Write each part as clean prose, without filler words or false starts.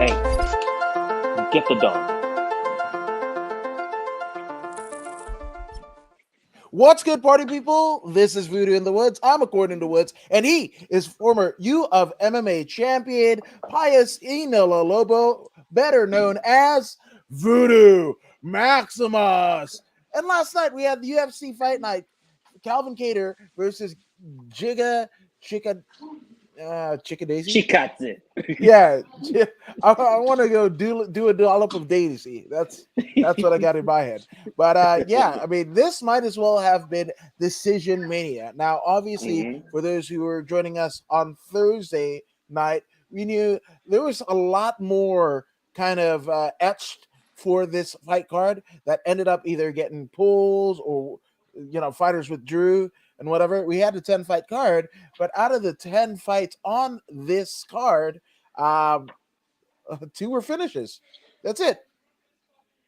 Hey, get the dog. What's good, party people? This is Voodoo in the Woods. I'm According to Woods, and he is former U of MMA champion Pius Enola Lobo, better known as Voodoo Maximus. And last night we had the UFC fight night: Calvin Kattar versus Chikadze. Chikadze. Yeah, I want to go do a dollop of Daisy. That's what I got in my head. But yeah, I mean, this might as well have been decision mania. Now, obviously, for those who were joining us on Thursday night, we knew there was a lot more kind of etched for this fight card that ended up either getting pulls or fighters withdrew and whatever. We had a 10 fight card, but out of the 10 fights on this card, 2 were finishes. That's it.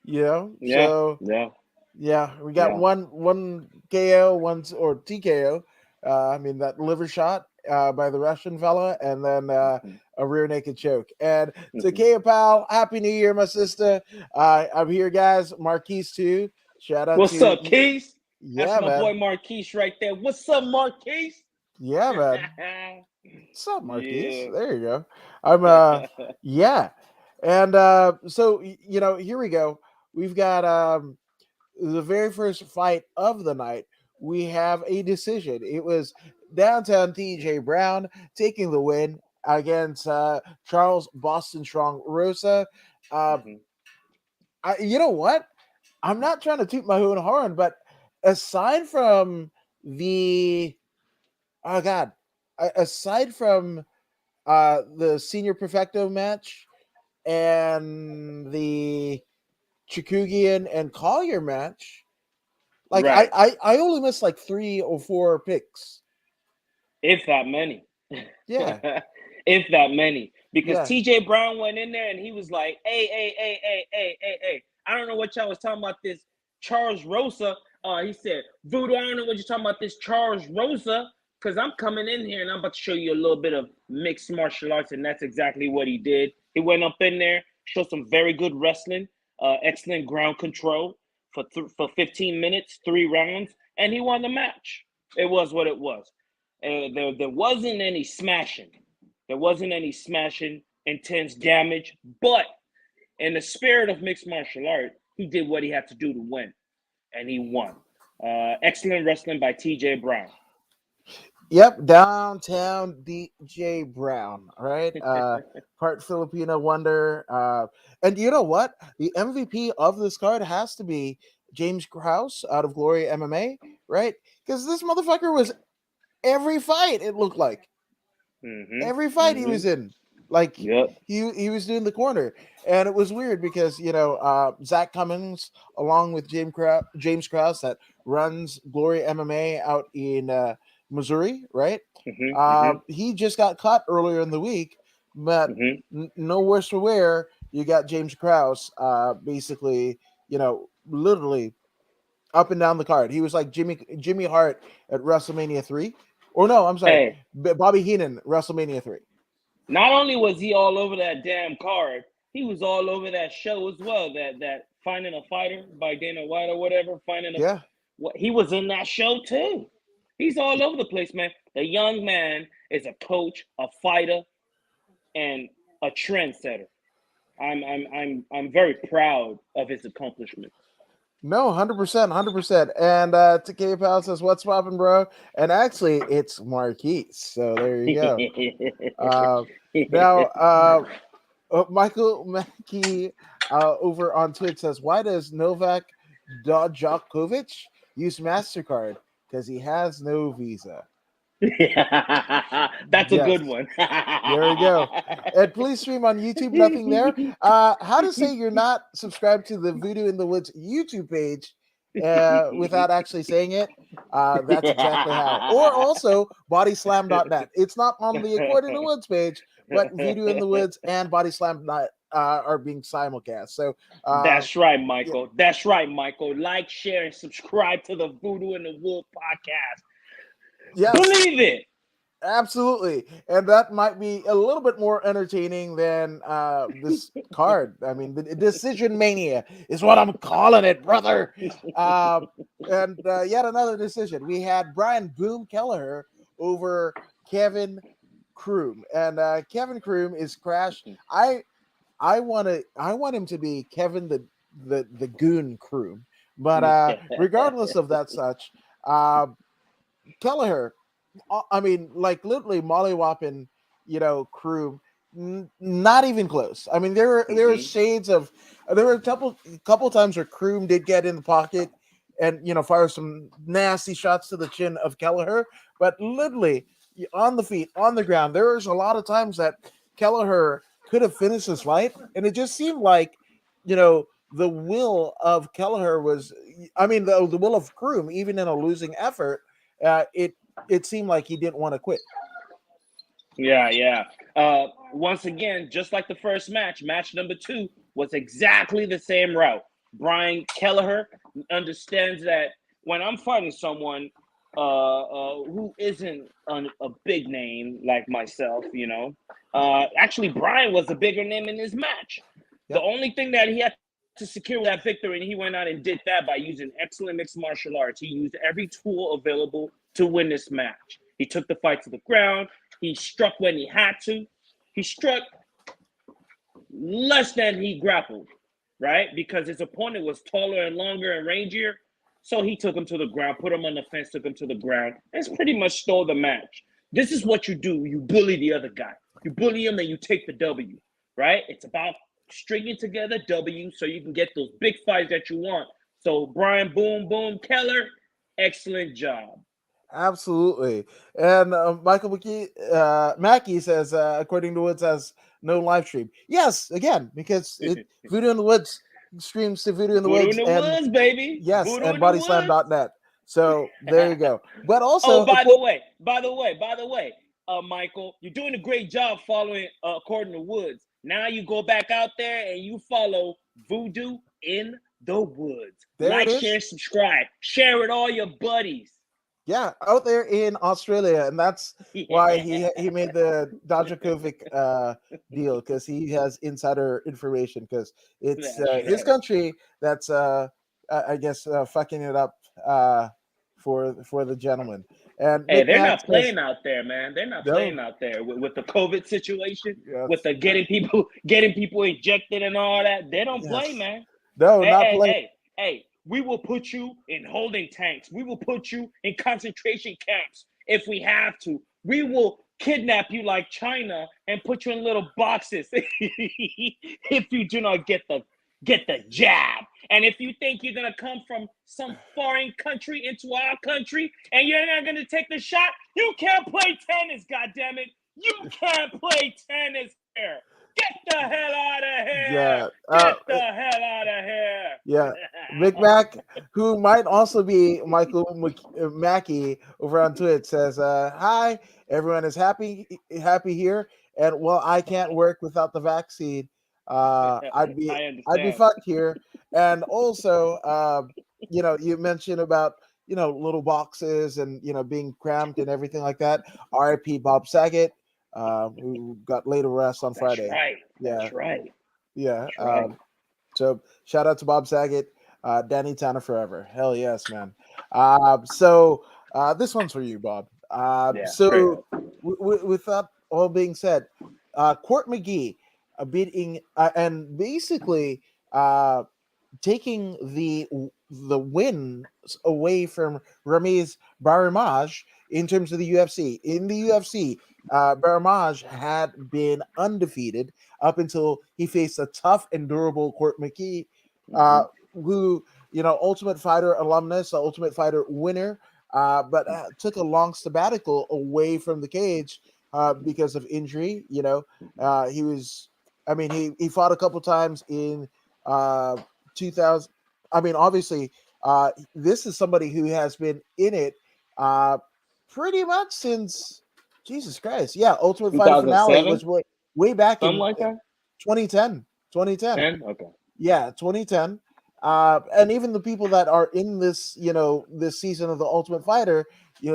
Yeah. We got one KO, or TKO. I mean, that liver shot by the Russian fella, and then a rear naked choke. And to Kaya Pal, Happy New Year, my sister. I'm here, guys. Marquise too. Shout out What's to up, Keys? Yeah, That's my man. boy Marquise right there. What's up, Marquise? Yeah, man. What's up, Marquise? Yeah. There you go. I'm yeah. And so here we go. We've got the very first fight of the night. We have a decision. It was downtown TJ Brown taking the win against Charles Boston Strong Rosa. You know what? I'm not trying to toot my own horn, but aside from the oh god, aside from the senior Perfecto match and the Chikadze and Collier match, like Right. I only missed like 3 or 4 picks. If that many. Yeah. If that many. Because Yeah. TJ Brown went in there and he was like, hey. I don't know what y'all was talking about this Charles Rosa. He said, Voodoo, I don't know what you're talking about this Charles Rosa, because I'm coming in here and I'm about to show you a little bit of mixed martial arts, and that's exactly what he did. He went up in there, showed some very good wrestling, excellent ground control for 15 minutes, 3 rounds, and he won the match. It was what it was. There wasn't any smashing. There wasn't any smashing, intense damage, but in the spirit of mixed martial art, he did what he had to do to win, and he won. Excellent wrestling by TJ Brown. Yep, downtown DJ Brown, right? Part Filipino wonder. And you know what? The MVP of this card has to be James Krause out of Glory MMA, right? Because this motherfucker was every fight, it looked like. Every fight he was in. Like he was doing the corner. And it was weird because Zach Cummings along with James Krause that runs Glory MMA out in Missouri, right? He just got caught earlier in the week, but no worse for wear. You got James Krause, basically, literally up and down the card. He was like Jimmy Hart at WrestleMania 3. Or no, I'm sorry, Bobby Heenan, WrestleMania 3. Not only was he all over that damn card, he was all over that show as well. That Finding a Fighter by Dana White or whatever. He was in that show too. He's all over the place, man. The young man is a coach, a fighter, and a trendsetter. I'm very proud of his accomplishments. No, 100%, 100%. And TK Pal says, "What's poppin', bro?" And actually, it's Marquise. So there you go. Now, Michael Mackey over on Twitch says, "Why does Novak Djokovic use Mastercard? Because he has no visa." That's a good one. There we go. And please stream on YouTube. Nothing there. How to say you're not subscribed to the Voodoo in the Woods YouTube page without actually saying it? That's exactly how. Or also bodyslam.net. It's not on the According to Woods page, but Voodoo in the Woods and bodyslam.net are being simulcast. So that's right, Michael. Yeah. That's right, Michael. Like, share, and subscribe to the Voodoo in the Wood podcast. Yes. Believe it. Absolutely, and that might be a little bit more entertaining than this card. I mean, the decision mania is what I'm calling it, brother. Uh, and yet another decision. We had Brian Boom Kelleher over Kevin Kroom, and Kevin Kroom is Crash. I want him to be Kevin the Goon Kroom, but regardless of that, such uh, Kelleher, I mean, like literally mollywopping, crew, not even close. I mean, there were Mhm. shades of, there were a couple times where Kroom did get in the pocket and fire some nasty shots to the chin of Kelleher, but literally on the feet, on the ground, there was a lot of times that Kelleher could have finished this fight, and it just seemed like, the will of Kelleher was, I mean, the will of Kroom, even in a losing effort, it seemed like he didn't want to quit. Yeah, yeah. Once again, just like the first match, match number two was exactly the same route. Brian Kelleher understands that when I'm fighting someone who isn't a big name like myself, actually, Brian was a bigger name in this match. The Yep. only thing that he had to secure was that victory, and he went out and did that by using excellent mixed martial arts. He used every tool available to win this match. He took the fight to the ground. He struck when he had to. He struck less than he grappled, right? Because his opponent was taller and longer and rangier. So he took him to the ground, put him on the fence, took him to the ground, and pretty much stole the match. This is what you do. You bully the other guy. You bully him and you take the W, right? It's about stringing together W so you can get those big fights that you want. So Brian Boom Boom Keller, excellent job. Absolutely. And Michael Mackey says, according to Woods, has no live stream. Yes, again, because Voodoo in the Woods streams to Voodoo in the Voodoo in Woods, the and woods, baby. yes, Voodoo and in the woods. bodyslam.net. So there you go. But Oh, also, by the way, Michael, you're doing a great job following according to Woods. Now you go back out there and you follow Voodoo in the Woods. there it Like, is. share, subscribe, share with all your buddies. Yeah, out there in Australia, and that's Yeah. why he made the Dajakovic deal, because he has insider information, because it's That's his right. country that's I guess fucking it up for the gentleman. And Hey, Mick they're Mack not says playing out there, man. They're not no. playing out there with the COVID situation, with Yes, the getting people injected and all that. They don't play, yes, man. no, Hey, not hey, playing. hey, hey, we will put you in holding tanks. We will put you in concentration camps if we have to. We will kidnap you like China and put you in little boxes if you do not get the jab. And if you think you're gonna come from some foreign country into our country and you're not gonna take the shot, you can't play tennis, goddammit. You can't play tennis here. Get the hell out of here. Yeah, Get the hell out of here. yeah. Mick Mack, who might also be Michael Mackey over on Twitch, says, "Hi, everyone is happy here, and well, I can't work without the vaccine. I'd be I I'd be understand. fucked here." And also, you mentioned about little boxes and being cramped and everything like that. R.I.P. Bob Saget, who got laid to rest on That's Friday. right. Yeah, That's right. yeah. That's right. So shout out to Bob Saget, Danny Tanner forever. Hell yes, man. So this one's for you, Bob. Yeah, straight So up. with that all being said, Court McGee beating and basically taking the wins away from Ramiz Baramaj in terms of the UFC. In the UFC, Baramaj had been undefeated up until he faced a tough and durable Court McKee, uh, Mm-hmm. who Ultimate Fighter alumnus, a Ultimate Fighter winner, but took a long sabbatical away from the cage because of injury. He was. I mean, he fought a couple times in uh, 2000. I mean, obviously, this is somebody who has been in it uh, pretty much since Jesus Christ. Yeah, Ultimate Fighter finale 2007, was way back something in like that. 2010. 2010. 10. Okay. Yeah, 2010. And even the people that are in this, this season of the Ultimate Fighter,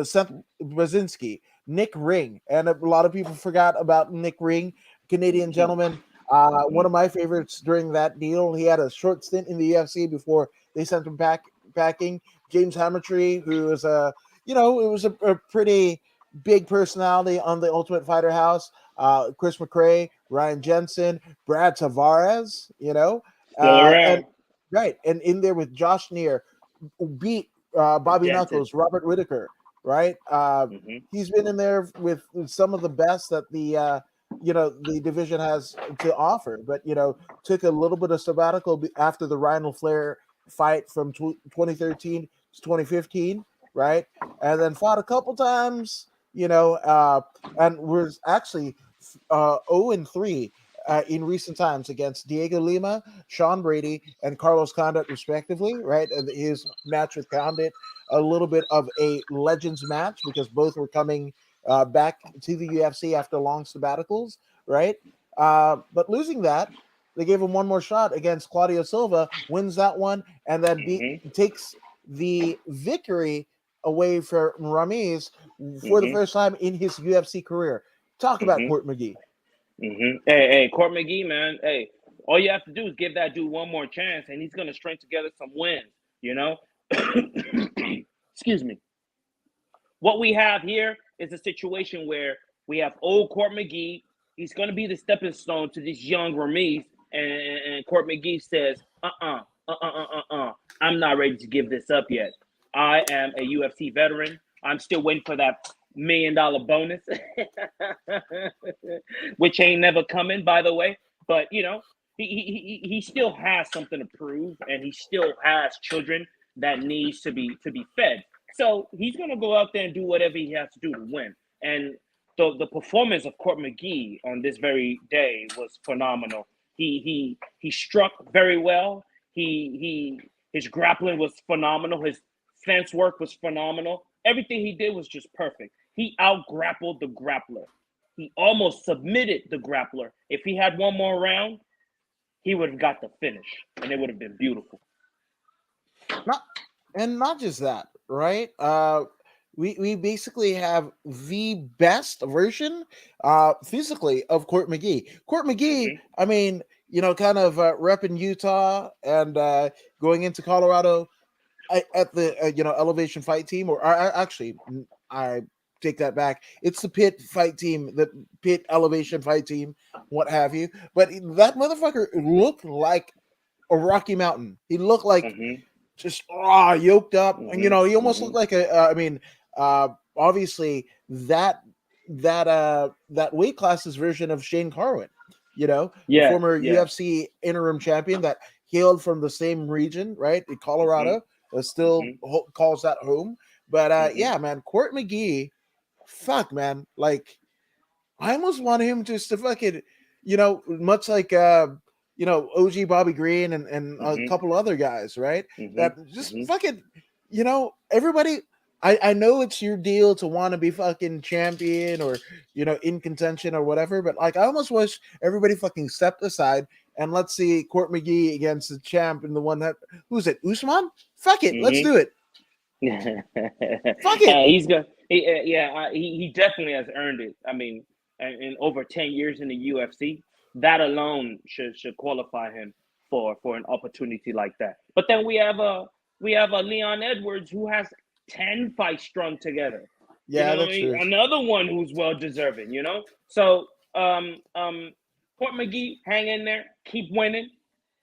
Seth Brzezinski. Nick Ring, and a lot of people forgot about Nick Ring, Canadian gentleman. One Mhm. of my favorites during that deal. He had a short stint in the UFC before they sent him packing. James Hammertree, who was it was a pretty big personality on the Ultimate Fighter house. Chris McRae, Ryan Jensen, Brad Tavares, Still and around. right, and in there with Josh Neer, beat Bobby Jensen. Knuckles, Robert Whitaker, right? Hmm. He's been in there with some of the best that the division has to offer, but took a little bit of sabbatical after the Ryan Flair fight from 2013 to 2015, right? And then fought a couple times, and was actually 0-3 in recent times against Diego Lima, Sean Brady, and Carlos Condit, respectively, right? And his match with Condit, a little bit of a legends match because both were coming back to the UFC after long sabbaticals, right? But losing that, they gave him one more shot against Claudio Silva, wins that one, and then Hmm. takes the victory away from Ramirez for the Hmm. first time in his UFC career. Talk about Hmm. Court McGee. Hey, Court McGee, man. Hey, all you have to do is give that dude one more chance, and he's gonna string together some wins. You know. Excuse me. What we have here is a situation where we have old Court McGee. He's gonna be the stepping stone to this young Ramirez, and Court McGee says, I'm not ready to give this up yet. I am a UFC veteran. I'm still waiting for that $1 million bonus, which ain't never coming, by the way. But he still has something to prove, and he still has children that needs to be fed. So he's gonna go out there and do whatever he has to do to win. And the performance of Court McGee on this very day was phenomenal. He struck very well. His grappling was phenomenal. His fence work was phenomenal. Everything he did was just perfect. He out grappled the grappler. He almost submitted the grappler. If he had one more round, he would have got the finish, and it would have been beautiful. Not just that, right? We basically have the best version physically of Court McGee. Court McGee, Hmm. I mean, kind of repping Utah and going into Colorado at the elevation fight team, or actually I take that back. It's the pit fight team, the pit elevation fight team, what have you. But that motherfucker looked like a Rocky Mountain. He looked like Hmm. just yoked up, and Hmm. he almost Hmm. looked like obviously that weight class's version of Shane Carwin, the Yeah, former yeah. UFC interim champion that hailed from the same region, right, in Hmm. Colorado, still Hmm. calls that home. But Hmm. yeah, man, Court McGee, fuck, man, like I almost want him just to fucking, much like OG Bobby Green and a Hmm. couple other guys, right? Hmm. That just Hmm. fucking, everybody. I know it's your deal to want to be fucking champion or in contention or whatever, but like I almost wish everybody fucking stepped aside and let's see Court McGee against the champ and the one that who's it, Usman? Fuck it, let's Hmm. do it. Fuck it. And he's gonna, yeah, he definitely has earned it. I mean, in over 10 years in the UFC, that alone should qualify him for an opportunity like that. But then we have a Leon Edwards who has 10 fights strung together. Yeah, that's true. Another one who's well deserving. So Court McGee, hang in there, keep winning,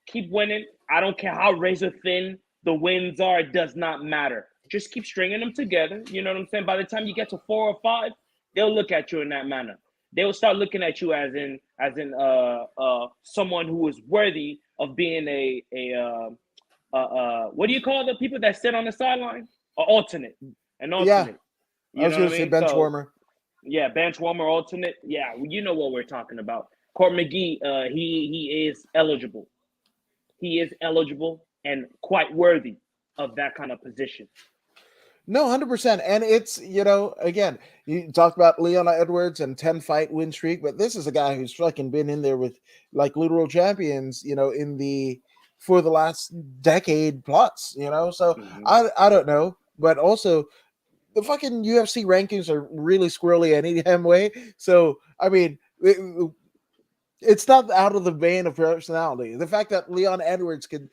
keep winning. I don't care how razor thin the wins are; it does not matter. Just keep stringing them together. You know what I'm saying? By the time you get to 4 or 5, they'll look at you in that manner. They will start looking at you as in someone who is worthy of being what do you call the people that sit on the sideline? An Yeah, alternate. I You was know what I gonna say mean? bench So warmer. yeah, bench warmer, alternate. Yeah, you know what we're talking about. Court McGee, he is eligible. He is eligible and quite worthy of that kind of position. No, 100%. And it's, again, you talked about Leon Edwards and 10 fight win streak, but this is a guy who's fucking been in there with like literal champions, for the last decade plus, So Hmm. I don't know, but also the fucking UFC rankings are really squirrely any damn way. So I mean, it's not out of the vein of personality. The fact that Leon Edwards can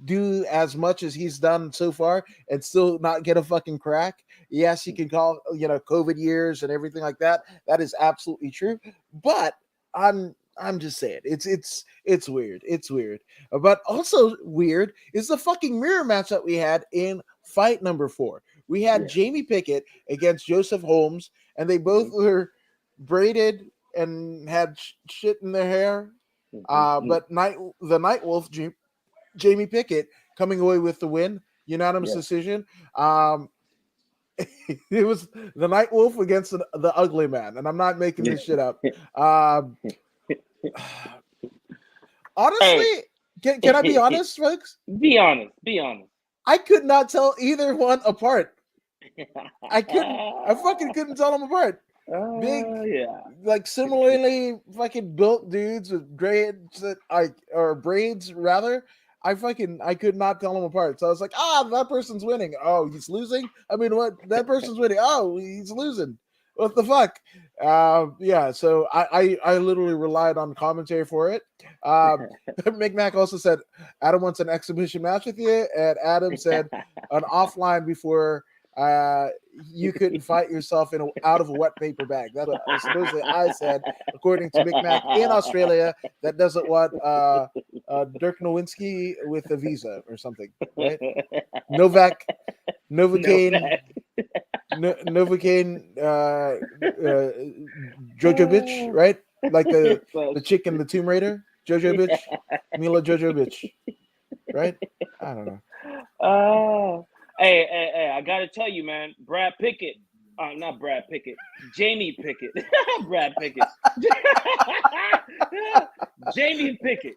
do as much as he's done so far and still not get a fucking crack. Yes, he can call, COVID years and everything like that. That is absolutely true. But I'm just saying it's weird. It's weird. But also weird is the fucking mirror match that we had in fight number 4. We had Yeah. Jamie Pickett against Joseph Holmes, and they both were braided and had shit in their hair. But the Night Wolf, Jamie Pickett, coming away with the win, unanimous decision. It was the Night Wolf against the Ugly Man, and I'm not making this shit up. Honestly, can I be honest, folks? Be honest. Be honest. I could not tell either one apart. I fucking couldn't tell them apart. Big, like similarly fucking built dudes with braids or braids rather. I could not tell them apart. So I was like, that person's winning. Oh, he's losing. I mean, what? That person's winning. Oh, he's losing. What the fuck? Yeah. So I literally relied on commentary for it. McMac also said Adam wants an exhibition match with you, and Adam said an offline before you couldn't fight yourself out of a wet paper bag. That supposedly I said, according to McMac in Australia, that doesn't want Dirk Nowinski with a visa or something, right? Novocaine, Jojo bitch, right? Like the chick in the Tomb Raider, Jojo bitch, Mila Jojo bitch, right? I don't know. Oh. Hey, I gotta tell you, man, Brad Pickett. Not Brad Pickett. Jamie Pickett. Brad Pickett. Jamie Pickett.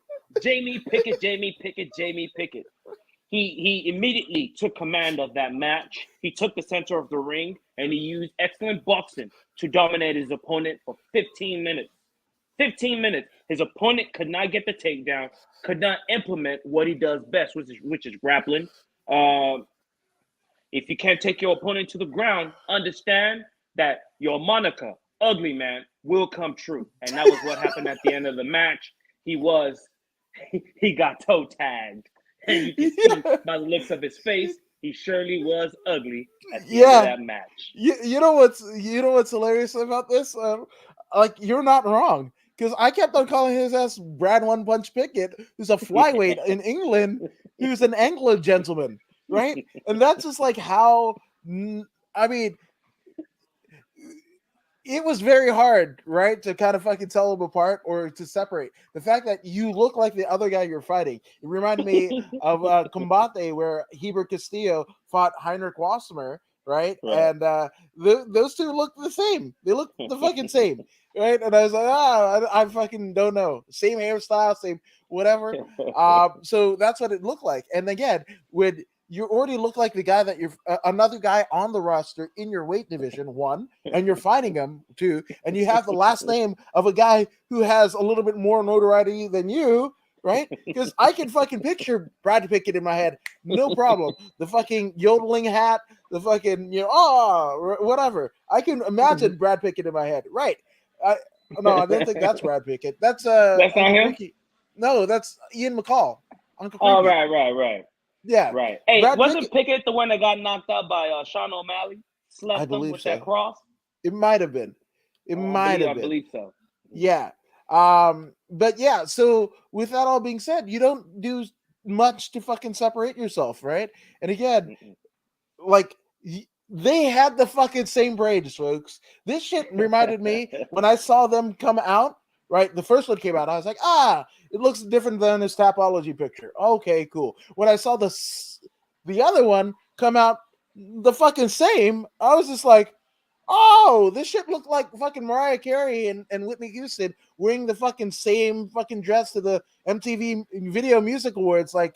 He immediately took command of that match. He took the center of the ring, and he used excellent boxing to dominate his opponent for 15 minutes. 15 minutes. His opponent could not get the takedown, could not implement what he does best, which is grappling. If you can't take your opponent to the ground, understand that your moniker, Ugly Man, will come true. And that was what happened at the end of the match. He got toe tagged. And you can see by the looks of his face, he surely was ugly at the end of that match. You know what's hilarious about this? You're not wrong. Because I kept on calling his ass Brad One Punch Pickett, who's a flyweight in England, who's an Anglo gentleman. Right? And that's just like how, I mean, it was very hard, right, to kind of fucking tell them apart or to separate. The fact that you look like the other guy you're fighting. It reminded me of Combate, where Heber Castillo fought Heinrich Wassemer, right? And those two look the same. They look the fucking same, right? And I was like, I fucking don't know. Same hairstyle, same whatever. So that's what it looked like. And again, you already look like the guy that you're another guy on the roster in your weight division, one, and you're fighting him, two, and you have the last name of a guy who has a little bit more notoriety than you, right? Because I can fucking picture Brad Pickett in my head, no problem. The fucking yodeling hat, the fucking, whatever. I can imagine Brad Pickett in my head, right? No, I don't think that's Brad Pickett. That's not him? Ricky. No, that's Ian McCall. Uncle Creepy. Right. Yeah. Right. Hey, wasn't Pickett the one that got knocked out by Sean O'Malley? Slept him with that cross? It might have been. I believe so. Yeah. But yeah, so with that all being said, you don't do much to fucking separate yourself, right? And again, like they had the fucking same braids, folks. This shit reminded me when I saw them come out, right? The first one came out, I was like, it looks different than his Tapology picture. Okay, cool. When I saw the other one come out the fucking same, I was just like, oh, this shit looked like fucking Mariah Carey and Whitney Houston wearing the fucking same fucking dress to the MTV Video Music Awards like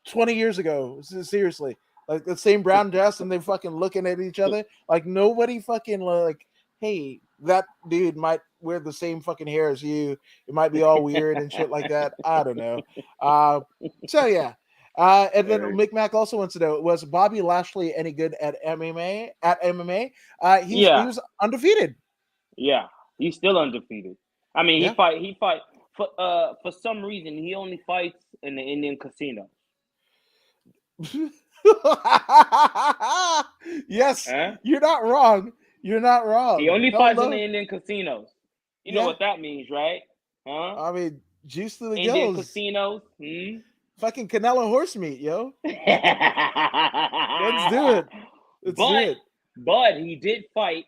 20 years ago. Seriously. Like the same brown dress, and they fucking looking at each other. Like nobody fucking like, hey, that dude might wear the same fucking hair as you. It might be all weird and shit like that. I don't know. So yeah. And then McMack also wants to know: was Bobby Lashley any good at MMA? He Yeah, was undefeated. yeah, he's still undefeated. I mean, Yeah. he fight for some reason he only fights in the Indian casino. Yes, Huh? you're not wrong. You're not He wrong. only fights in the Hello. Indian casinos. You know Yeah. what that means, right? Huh? I mean, juice to the Indian gills. casinos. Hmm? Fucking Canelo horse meat, yo. Let's do it. Let's do but it. but he did fight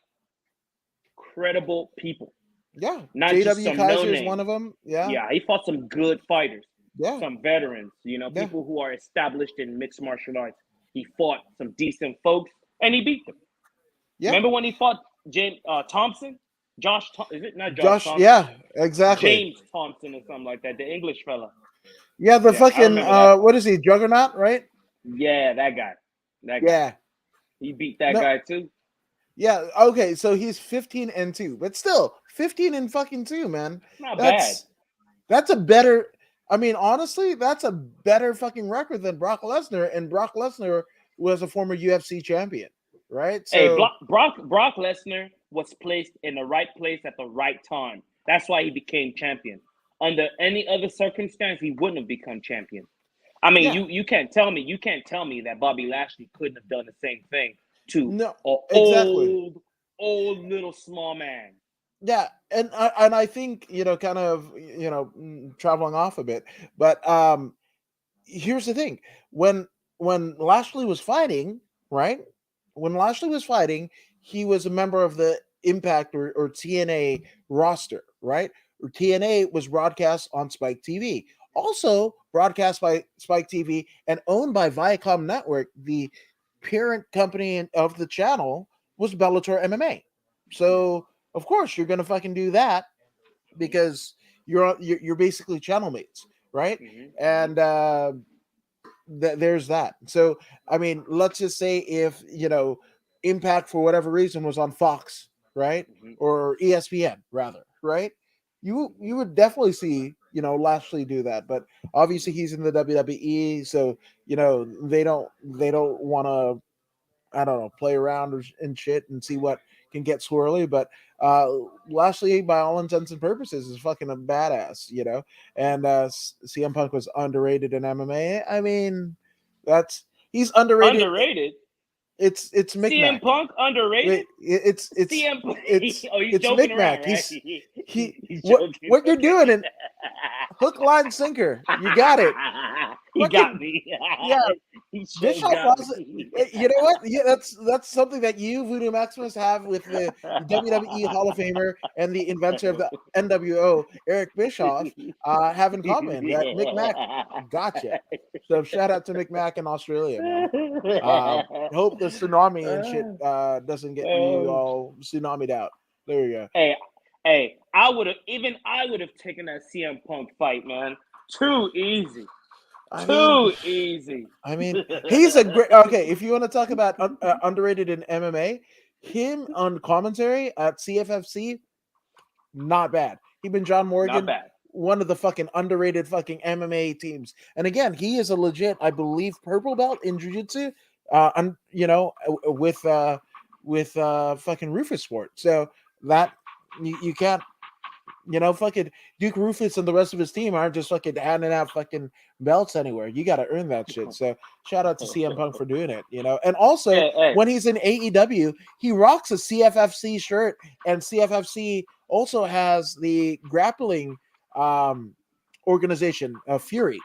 credible people, Yeah. not just JW some no Kaiser is one names. of them. Yeah. Yeah, he fought some good fighters, Yeah. some veterans, Yeah. people who are established in mixed martial arts. He fought some decent folks and he beat them. Yeah. Remember when he fought James Thompson? Is it not Josh Josh. Thompson? Yeah. Exactly. James Thompson or something like that, the English fella. Yeah. The Yeah, I fucking remember that. what is he? Juggernaut, right? Yeah, that guy. That guy. Yeah. He beat that No. guy too. Yeah. Okay. So he's 15-2, but still 15-2, man. Not bad. That's a better. I mean, honestly, that's a better fucking record than Brock Lesnar, and Brock Lesnar was a former UFC champion, right? Hey, So Brock Lesnar was placed in the right place at the right time. That's why he became champion. Under any other circumstance, he wouldn't have become champion. I mean, yeah, you can't tell me that Bobby Lashley couldn't have done the same thing to no, an exactly. old little small man. Yeah, and I think kind of traveling off a bit, but here's the thing: when Lashley was fighting, right? When Lashley was fighting, he was a member of the Impact or TNA roster, right? Or TNA was broadcast on Spike TV, also broadcast by Spike TV and owned by Viacom Network. The parent company of the channel was Bellator MMA. So of course you're gonna fucking do that because you're basically channel mates, right? And there's that. So I mean, let's just say if Impact for whatever reason was on Fox, right, or ESPN rather, right? You would definitely see Lashley do that, but obviously he's in the WWE, so they don't want to, I don't know, play around and shit and see what can get swirly. But Lashley, by all intents and purposes, is fucking a badass, And CM Punk was underrated in MMA. I mean, he's underrated. Underrated. It's CM Micmac. Punk underrated. Wait, CM. Oh, he's it's joking around, Micmac. right? He He's joking. what you're doing in hook, line, sinker. You got it. He got me. Yeah, He sure Bischoff got was. me. You know what? Yeah, that's something that you, Voodoo Maximus, have with the WWE Hall of Famer and the inventor of the NWO, Eric Bischoff, have in common. That Micmac gotcha. So shout out to Micmac in Australia, man. Hope the tsunami and shit doesn't get you all tsunamied out. There you go. Hey, I would have taken that CM Punk fight, man. Too easy. Too easy. I mean, he's a great. Okay, if you want to talk about underrated in MMA, him on commentary at CFFC, not bad. He been John Morgan, Not bad. one of the fucking underrated fucking MMA teams. And again, he is a legit, I believe, purple belt in jiu-jitsu. With fucking Rufus Sport. So that you can't. Fucking Duke Rufus and the rest of his team aren't just fucking handing out fucking belts anywhere. You got to earn that shit. So shout out to CM Punk for doing it, And also, when he's in AEW, he rocks a CFFC shirt, and CFFC also has the grappling organization, Fury,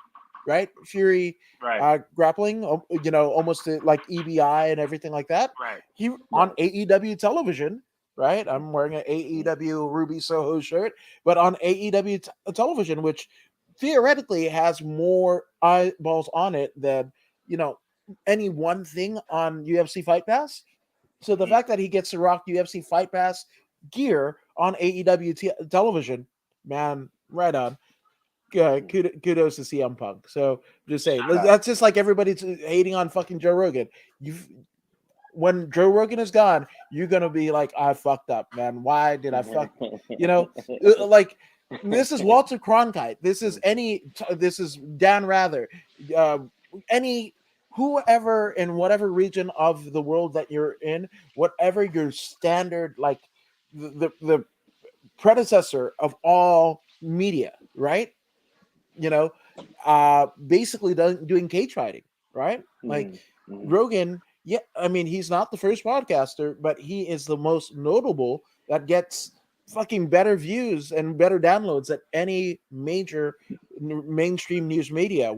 right? Fury Right. grappling, almost like EBI and everything like that. Right. He on AEW television. Right, I'm wearing an AEW Ruby Soho shirt, but on AEW television, which theoretically has more eyeballs on it than any one thing on UFC Fight Pass. So the fact that he gets to rock UFC Fight Pass gear on AEW television, man, right on. Kudos to CM Punk. So just saying, that's just like everybody's hating on fucking Joe Rogan. When Joe Rogan is gone, you're gonna be like, I fucked up, man. Why did I fuck? Like this is Walter Cronkite. This is Dan Rather. any whoever in whatever region of the world that you're in, whatever your standard, like the predecessor of all media, right? You know, basically doing cage fighting, right? Like Rogan, yeah, I mean, he's not the first podcaster, but he is the most notable that gets fucking better views and better downloads at any major mainstream news media,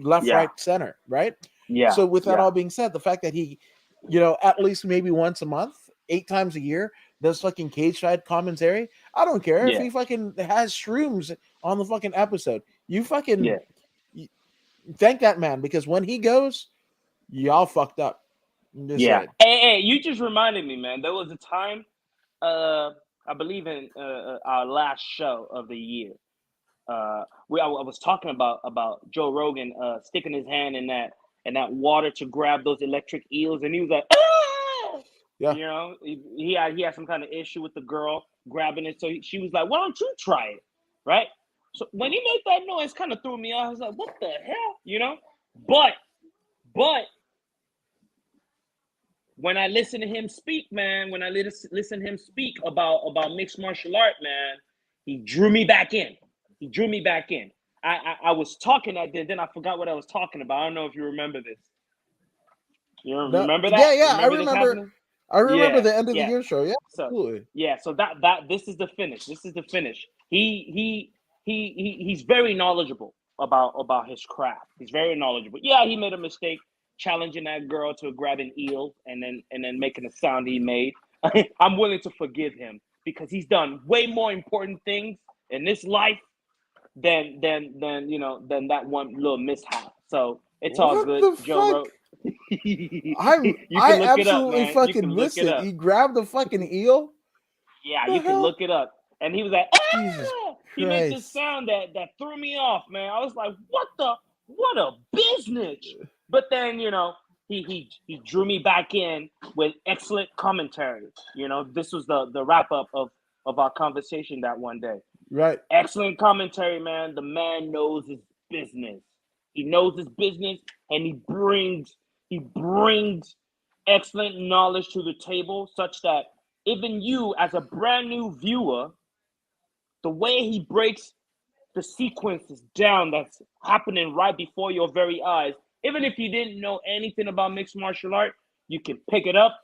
left, Yeah. right, center, right? Yeah. So, with that Yeah. all being said, the fact that he, at least maybe once a month, 8 times a year, does fucking cage fight commentary. I don't care if Yeah. he fucking has shrooms on the fucking episode. You fucking Yeah. thank that man, because when he goes, y'all fucked up. I'm just Yeah. saying. Hey, you just reminded me, man. There was a time, I believe in our last show of the year. I was talking about Joe Rogan sticking his hand in that water to grab those electric eels, and he was like, ah! Yeah. You know, he had some kind of issue with the girl grabbing it, so she was like, "Why don't you try it?" Right? So when he made that noise, kind of threw me off. I was like, "What the hell?" You know? But when I listen to him speak, man, when I listen to him speak about mixed martial art, man, he drew me back in. He drew me back in. I was talking that day, then I forgot what I was talking about. I don't know if you remember this. You No, remember that? yeah, I Remember this remember. happening? I remember Yeah, the end of the yeah. year show. Yeah, So absolutely. yeah, so that this is the finish. This is the finish. He's very knowledgeable about his craft. He's very knowledgeable. Yeah, he made a mistake challenging that girl to grab an eel and then making the sound he made. I'm willing to forgive him because he's done way more important things in this life than that one little mishap. So it's all What good. the Joe fuck? wrote. You can I look it up, absolutely man. You can fucking look missed it it. up. He grabbed the fucking eel. Yeah, The you can hell? look it up. And he was like, Jesus ah! He made this Christ. sound that threw me off, man. I was like, what a business. But then, he drew me back in with excellent commentary. This was the wrap up of our conversation that one day. Right. Excellent commentary, man. The man knows his business. He knows his business, and he brings excellent knowledge to the table, such that even you, as a brand new viewer, the way he breaks the sequences down that's happening right before your very eyes, even if you didn't know anything about mixed martial art, you can pick it up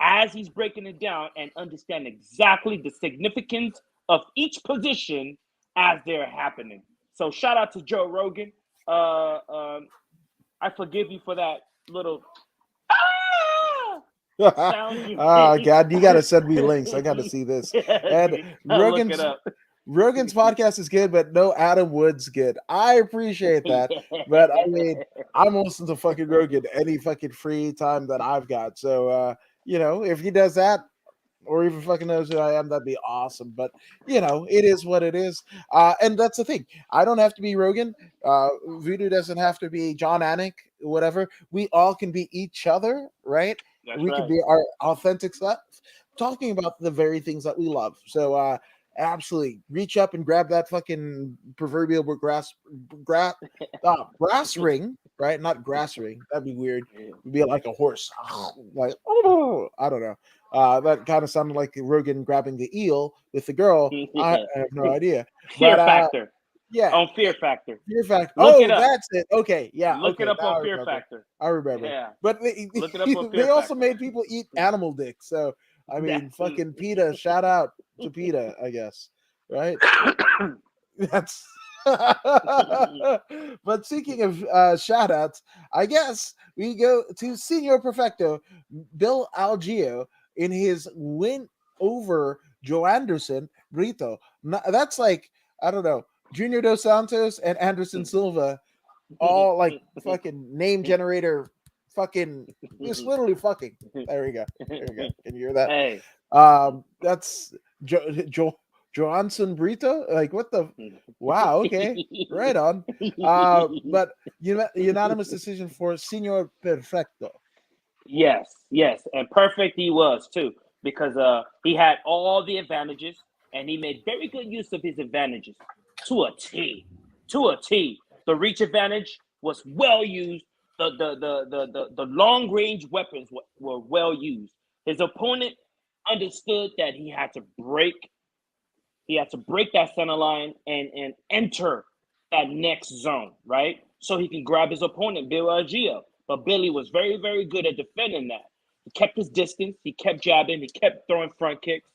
as he's breaking it down and understand exactly the significance of each position as they're happening. So shout out to Joe Rogan. I forgive you for that little sound you Oh made. God, you gotta send me links. I gotta see this. And I'll look it up. Rogan's podcast is good, but no Adam Wood's good. I appreciate that, but I mean, I'm listening to fucking Rogan any fucking free time that I've got. So if he does that, or even fucking knows who I am, that'd be awesome. But it is what it is. And that's the thing. I don't have to be Rogan. Voodoo doesn't have to be John Anik, whatever. We all can be each other, right? That's We can right. be our authentic self, talking about the very things that we love. So absolutely reach up and grab that fucking proverbial brass ring, right? Not grass ring. That'd be weird. It'd be like a horse. Like, oh, I don't know. That kind of sounded like Rogan grabbing the eel with the girl. I have no idea. Fear But Factor. yeah, On Fear Factor. Fear Factor. Look Oh, it up. that's it. Okay, yeah, Look it okay. up Now on I Fear remember. Factor. I remember. Yeah. But they Look it up on they Fear also Factor. made people eat animal dick. So I mean, fucking PETA. Shout out to PETA, I guess. Right? That's. But speaking of shout outs, I guess we go to Senior Perfecto, Bill Algeo, in his win over Joe Anderson Brito. That's like, I don't know, Junior Dos Santos and Anderson Silva, all like fucking name generator, fucking, it's literally fucking. There we go. There we go. Can you hear that? Hey. That's Johansson Brito. Like, what the? Wow. Okay. Right on. But unanimous decision for Senor Perfecto. Yes, and perfect he was too, because he had all the advantages, and he made very good use of his advantages, to a T. The reach advantage was well used. the long range weapons were well used. His opponent understood that he had to break that center line and enter that next zone, right? So he can grab his opponent, Bill Algeo. But Billy was very, very good at defending that. He kept his distance. He kept jabbing. He kept throwing front kicks.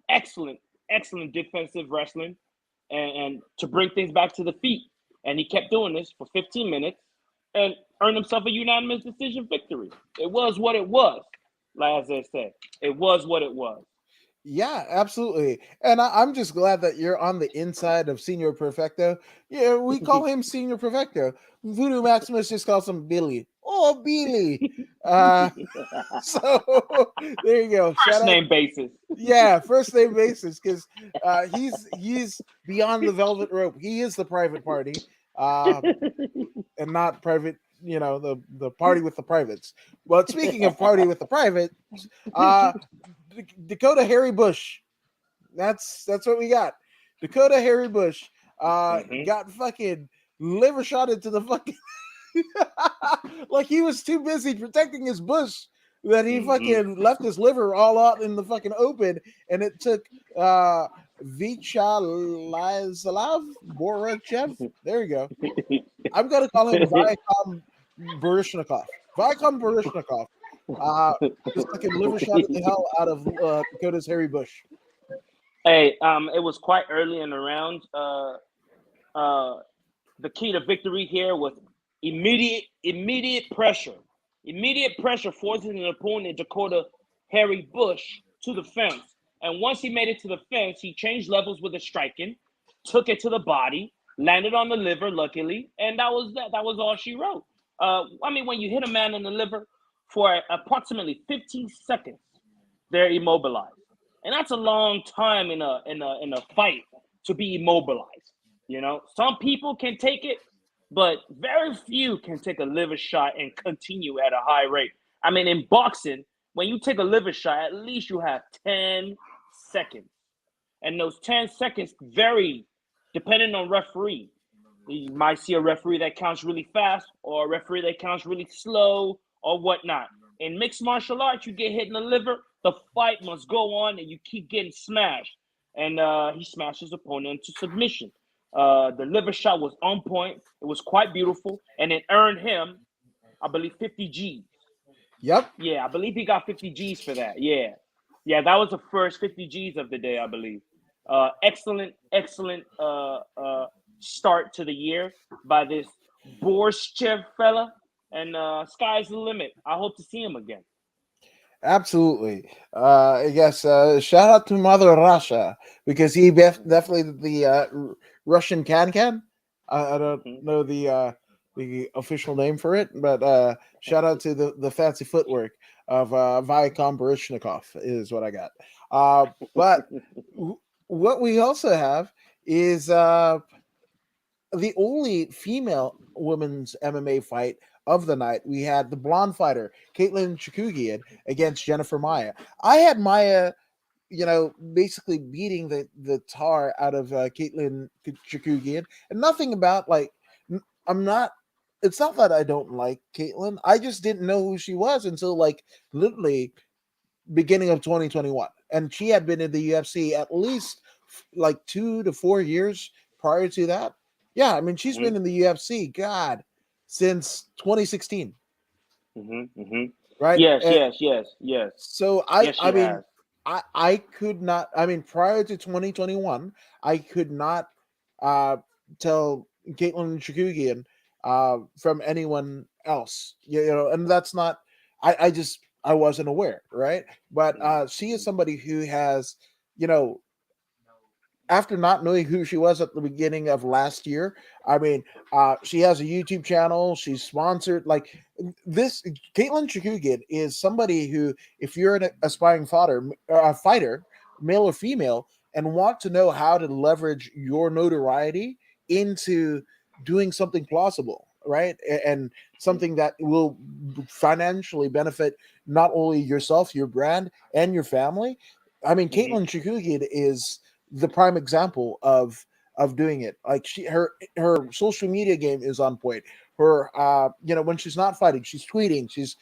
Excellent, excellent defensive wrestling, and to bring things back to the feet. And he kept doing this for 15 minutes and earned himself a unanimous decision victory. It was what it was, like as I said. It was what it was. Yeah, absolutely. And I'm just glad that you're on the inside of Senior Perfecto. Yeah, we call him Senior Perfecto. Voodoo Maximus just calls him Billy. Oh, Billy. Uh, so there you go. First Shout out. name basis. Yeah, first name basis, because he's beyond the velvet rope. He is the private party, and not private. You know, the party with the privates. Well, speaking of party with the privates, uh, Dakota Harry Bush. That's what we got. Dakota Harry Bush got fucking liver shot into the fucking like he was too busy protecting his bush that he fucking left his liver all out in the fucking open, and it took Vyacheslav Borachev. There you go. I'm gonna call him Viacom Baryshnikov. Viacom Baryshnikov. Just fucking liver shot the hell out of Dakota's Harry Bush. Hey, it was quite early in the round. The key to victory here was immediate pressure. Immediate pressure forcing an opponent, Dakota Harry Bush, to the fence. And once he made it to the fence, he changed levels with the striking, took it to the body, landed on the liver, luckily, and that was that. That was all she wrote. I mean, when you hit a man in the liver for approximately 15 seconds, they're immobilized, and that's a long time in a fight to be immobilized. You know, some people can take it, but very few can take a liver shot and continue at a high rate. I mean, in boxing, when you take a liver shot, at least you have 10 seconds. And those 10 seconds vary depending on referee. You might see a referee that counts really fast or a referee that counts really slow or whatnot. In mixed martial arts, you get hit in the liver, the fight must go on and you keep getting smashed. And he smashed his opponent into submission. The liver shot was on point. It was quite beautiful. And it earned him, I believe, 50 G's. Yep. Yeah, I believe he got 50 G's for that. Yeah. Yeah, that was the first 50 G's of the day, I believe. Excellent start to the year by this Borshev fella. And sky's the limit. I hope to see him again. Absolutely. I guess shout out to Mother Russia, because he definitely the Russian can. I don't know the official name for it, but shout out to the fancy footwork of Viacom Baryshnikov is what I got. But what we also have is the only female women's MMA fight of the night. We had the blonde fighter, Caitlin Chikadze, against Jennifer Maia. I had Maia, basically beating the tar out of Caitlin Chikadze, and nothing about I'm not. It's not that I don't like Caitlin. I just didn't know who she was until literally beginning of 2021, and she had been in the UFC at least 2 to 4 years prior to that. Yeah, I mean, she's been in the UFC, God, since 2016. Right? Yes. So Yes, she I mean, has. I could not. I mean, prior to 2021, I could not tell Caitlin Chikadze from anyone else. And that's not. I wasn't aware, right? But she is somebody who has, you know, after not knowing who she was at the beginning of last year, I mean, she has a YouTube channel. She's sponsored. This, Caitlin Chikadze is somebody who, if you're an aspiring fighter, male or female, and want to know how to leverage your notoriety into doing something plausible, right, and something that will financially benefit not only yourself, your brand, and your family. I mean, Caitlin Chikadze is the prime example of of doing it. Like her social media game is on point. Her when she's not fighting, she's tweeting, she's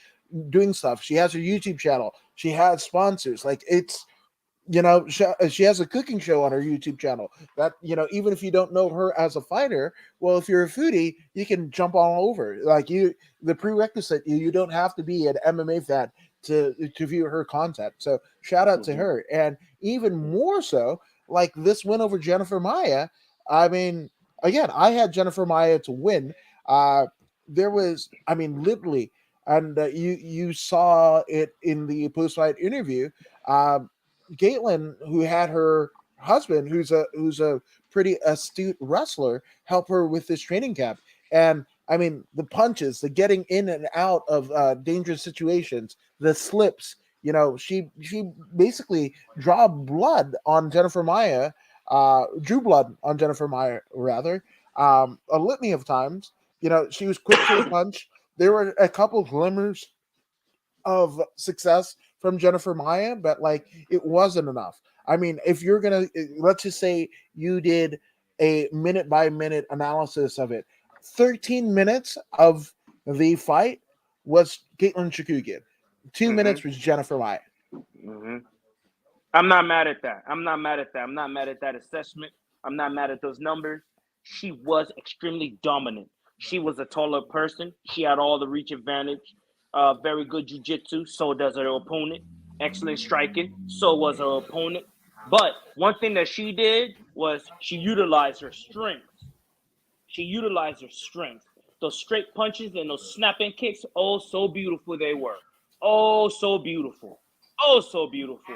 doing stuff. She has her YouTube channel. She has sponsors. Like it's she has a cooking show on her YouTube channel that even if you don't know her as a fighter, well, if you're a foodie, you can jump all over. Like the prerequisite, you don't have to be an MMA fan to view her content. So shout out to Mm-hmm. her. And even more so, like this win over Jennifer Maia. I mean, again, I had Jennifer Maia to win. There was, I mean, literally, and you saw it in the post fight interview. Um, Caitlin, who had her husband, who's a pretty astute wrestler, help her with this training camp. And I mean, the punches, the getting in and out of dangerous situations, the slips. She basically drew blood on Jennifer Maia rather, a litany of times. She was quick to the punch. There were a couple glimmers of success from Jennifer Maia, but like it wasn't enough. I mean, if you're gonna let's just say you did a minute by minute analysis of it, 13 minutes of the fight was Caitlin Chikadze. 2 minutes was Jennifer Maia. Mm-hmm. I'm not mad at that. I'm not mad at that. I'm not mad at that assessment. I'm not mad at those numbers. She was extremely dominant. She was a taller person. She had all the reach advantage. Very good jiu-jitsu. So does her opponent. Excellent striking. So was her opponent. But one thing that she did was she utilized her strengths. She utilized her strength. Those straight punches and those snapping kicks, oh, so beautiful they were. Oh, so beautiful. Oh, so beautiful.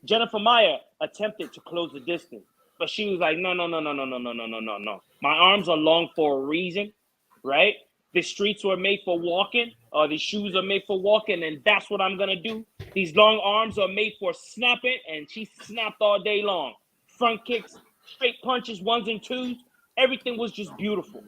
Jennifer Maia attempted to close the distance, but she was like, no, no, no, no, no, no, no, no, no, no, no. My arms are long for a reason, right? The streets were made for walking, or the shoes are made for walking, and that's what I'm gonna do. These long arms are made for snapping, and she snapped all day long. Front kicks, straight punches, ones and twos. Everything was just beautiful.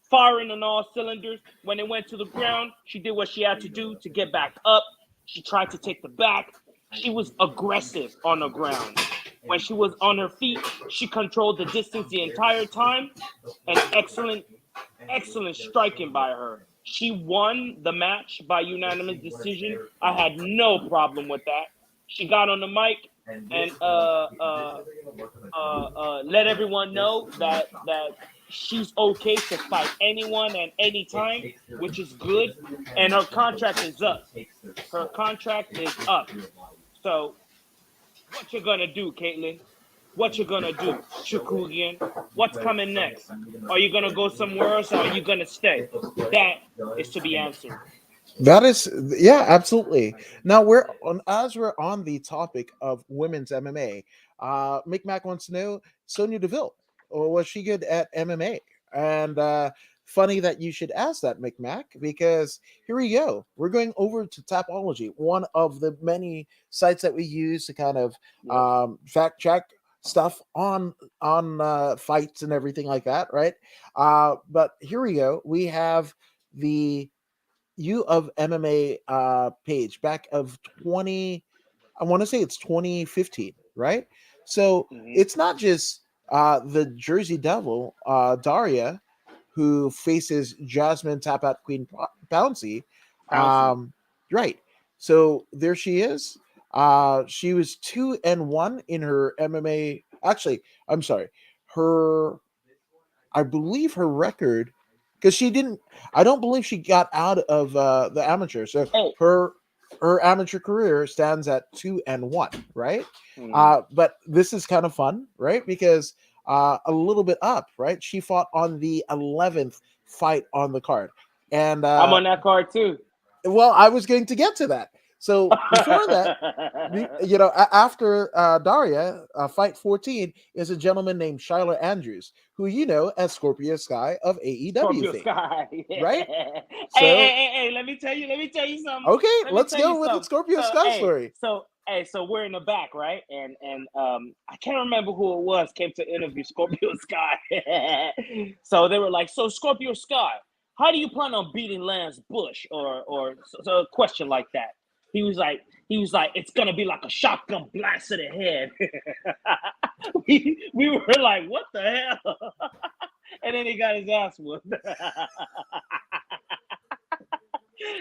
Firing on all cylinders. When it went to the ground, she did what she had to do to get back up. She tried to take the back. She was aggressive on the ground. When she was on her feet, she controlled the distance the entire time. And excellent striking by her. She won the match by unanimous decision. I had no problem with that. She got on the mic and let everyone know that she's okay to fight anyone at any time, which is good. And her contract is up. Her contract is up. So what you gonna do, Caitlin? What you gonna do, Shakugian? What's coming next? Are you gonna go somewhere else, or are you gonna stay? That is to be answered. That is, yeah, absolutely. Now as we're on the topic of women's MMA. McMac wants to know Sonya Deville. Was she good at MMA? And funny that you should ask that, McMac, because here we go. We're going over to Tapology, one of the many sites that we use to kind of Yes. fact check stuff on fights and everything like that, right? But here we go. We have the U of MMA page back of 20, I want to say it's 2015, right? So Mm-hmm. it's not just the Jersey Devil, Daria, who faces Jasmine Tapat Queen Pouncy. Pouncey. Right. So there she is. She was 2-1 in her MMA. Actually, I'm sorry. Her I believe her record, because she didn't. I don't believe she got out of the amateur. So Oh. her amateur career stands at 2-1, right? Mm-hmm. But this is kind of fun, right? Because a little bit up, right? She fought on the 11th fight on the card, and I'm on that card too. well, I was going to get to that. So before that, after Daria, fight 14 is a gentleman named Shyler Andrews, who you know as Scorpio Sky of AEW Scorpio fame, Sky. right? Hey, So, hey, let me tell you, something. okay, Let me let's tell you go with the something. Scorpio Sky story. So we're in the back, right? And I can't remember who it was came to interview Scorpio Sky. So they were like, so Scorpio Sky, how do you plan on beating Lance Bush or so a question like that? He was like, it's gonna be like a shotgun blast to the head. we were like, what the hell? And then he got his ass whooped.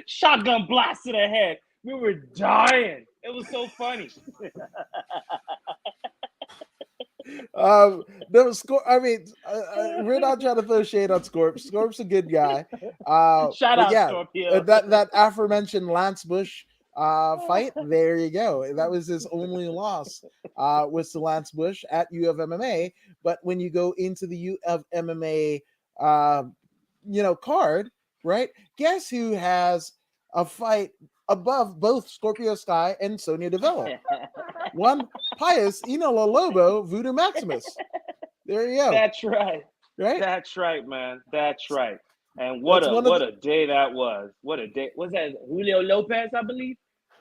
Shotgun blast to the head. We were dying. It was so funny. No, I mean, we're not trying to throw shade on Scorp. Scorp's a good guy. Shout But out yeah, Scorpio. that aforementioned Lance Bush fight, there you go. That was his only loss, was to Lance Bush at U of MMA. But when you go into the U of MMA, card, right? Guess who has a fight above both Scorpio Sky and Sonya Deville? One Pius Enola Lobo, Voodoo Maximus. There you go. That's right. Right? That's right, man. That's right. And what a day that was. What a day. Was that Julio Lopez, I believe?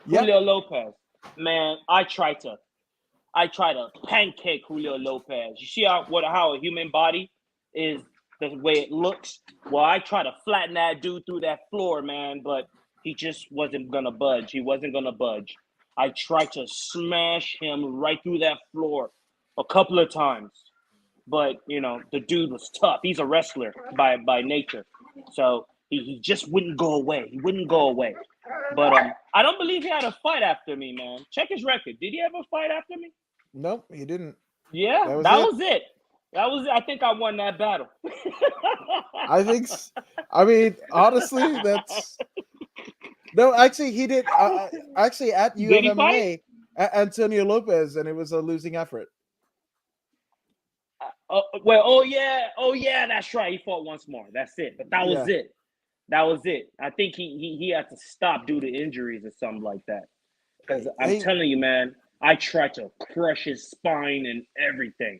Yep. Julio Lopez. Man, I try to pancake Julio Lopez. You see how a human body is, the way it looks? Well, I try to flatten that dude through that floor, man, but he just wasn't gonna budge. He wasn't gonna budge. I tried to smash him right through that floor a couple of times. But, the dude was tough. He's a wrestler by nature. So he just wouldn't go away. He wouldn't go away. But I don't believe he had a fight after me, man. Check his record. Did he ever fight after me? Nope, he didn't. Yeah, that was it. I think I won that battle. I mean, honestly, that's... No, actually, he did. Actually, at UMMA, Antonio Lopez, and it was a losing effort. Oh yeah, that's right. He fought once more. That's it. But that was it. That was it. I think he had to stop due to injuries or something like that. Because I'm telling you, man, I tried to crush his spine and everything.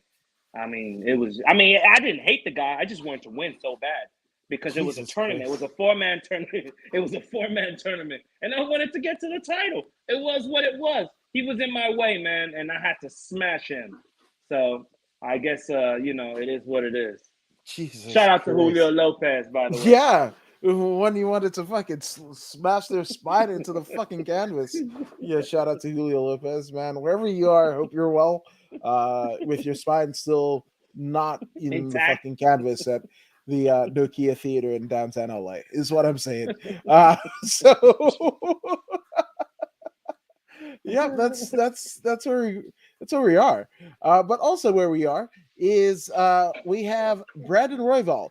I mean, I didn't hate the guy. I just wanted to win so bad because it was a tournament. Christ. It was a 4-man tournament. It was a 4-man tournament, and I wanted to get to the title. It was what it was. He was in my way, man, and I had to smash him. So I guess it is what it is. Jesus Shout out Christ. to Julio Lopez, by the way. Yeah. When you wanted to fucking smash their spine into the fucking canvas. Yeah, shout out to Julio Lopez, man. Wherever you are, I hope you're well. With your spine still not in the fucking canvas at the Nokia Theater in downtown LA, is what I'm saying. Yeah, that's where we are. But also where we are is we have Brandon Royval,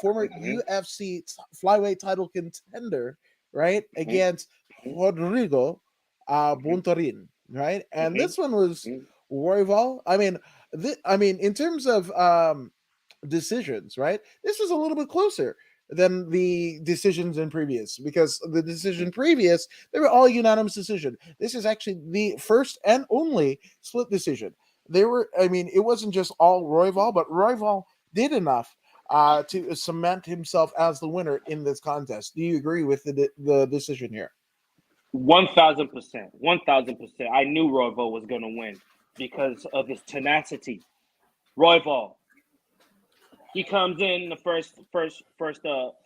former UFC flyweight title contender, right, against Rodrigo Bontorin, right? And this one was Royval. I mean, in terms of decisions, right? This was a little bit closer than the decisions in previous, because the decision previous, they were all unanimous decision. This is actually the first and only split decision. It wasn't just all Royval, but Royval did enough to cement himself as the winner in this contest. Do you agree with the decision here? 1,000%. 1,000%. I knew Royval was going to win because of his tenacity. Royval, he comes in the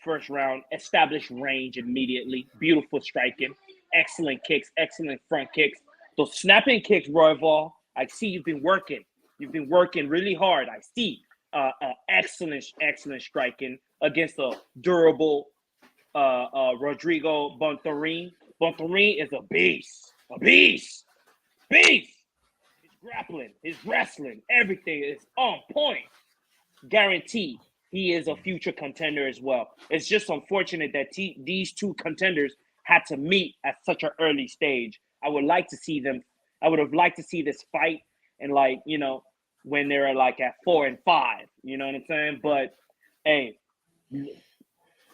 first round, established range immediately. Beautiful striking, excellent kicks, excellent front kicks. Those snapping kicks, Royval, I see you've been working. You've been working really hard. I see excellent striking against a durable Rodrigo Bontorin. Bontorin is a beast. His grappling, his wrestling, everything is on point. Guaranteed, he is a future contender as well. It's just unfortunate that these two contenders had to meet at such an early stage. I would have liked to see this fight and when they're like at 4 and 5. You know what I'm saying? But hey,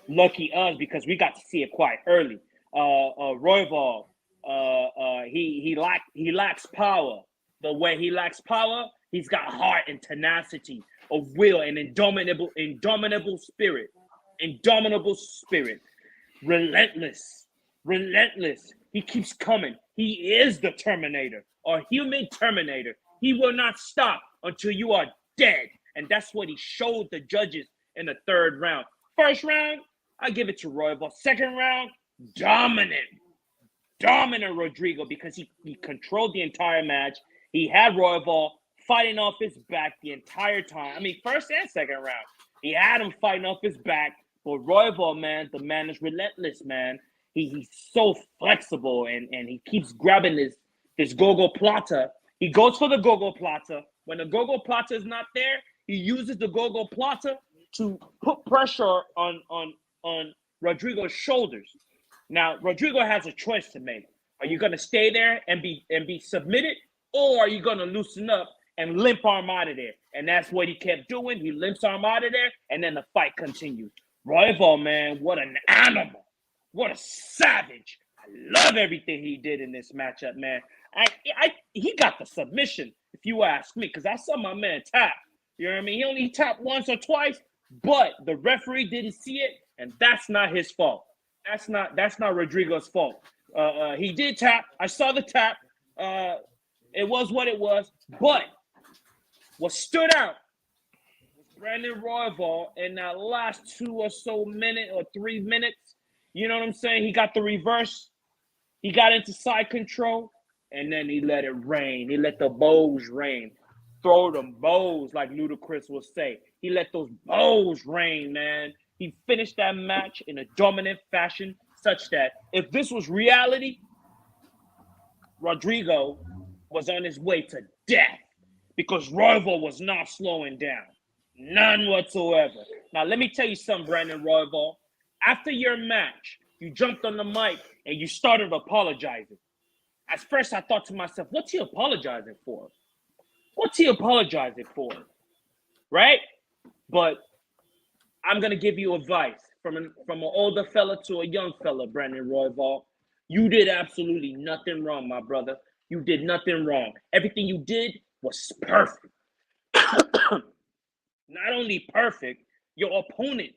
lucky us because we got to see it quite early. Royval, he lacks power. The way he lacks power, he's got heart and tenacity of will and indomitable spirit. Relentless. He keeps coming. He is the Terminator, or human Terminator. He will not stop until you are dead. And that's what he showed the judges in the third round. First round, I give it to Royval. Second round, dominant. dominant Rodrigo because he controlled the entire match. He had Royval fighting off his back the entire time. I mean, first and second round. He had him fighting off his back. But Royval, man, the man is relentless, man. He's so flexible and he keeps grabbing this Gogo Plata. He goes for the Gogo Plata. When the Gogo Plata is not there, he uses the Gogo Plata to put pressure on Rodrigo's shoulders. Now, Rodrigo has a choice to make. Are you going to stay there and be submitted, or are you going to loosen up and limp arm out of there? And that's what he kept doing. He limps arm out of there, and then the fight continued. Royval, man, what an animal. What a savage. I love everything he did in this matchup, man. He got the submission, if you ask me, because I saw my man tap. You know what I mean? He only tapped once or twice, but the referee didn't see it, and that's not his fault. That's not Rodrigo's fault. He did tap. I saw the tap. It was what it was. But what stood out was Brandon Royval in that last 2 or so minutes or 3 minutes. You know what I'm saying? He got the reverse. He got into side control, and then he let it rain. He let the bows rain. Throw them bows, like Ludacris will say. He let those bows rain, man. He finished that match in a dominant fashion, such that if this was reality, Rodrigo was on his way to death because Royval was not slowing down. None whatsoever. Now, let me tell you something, Brandon Royval. After your match, you jumped on the mic and you started apologizing. At first, I thought to myself, what's he apologizing for? What's he apologizing for? Right? But I'm going to give you advice from an older fella to a young fella, Brandon Royval. You did absolutely nothing wrong, my brother. You did nothing wrong. Everything you did was perfect. Not only perfect, your opponent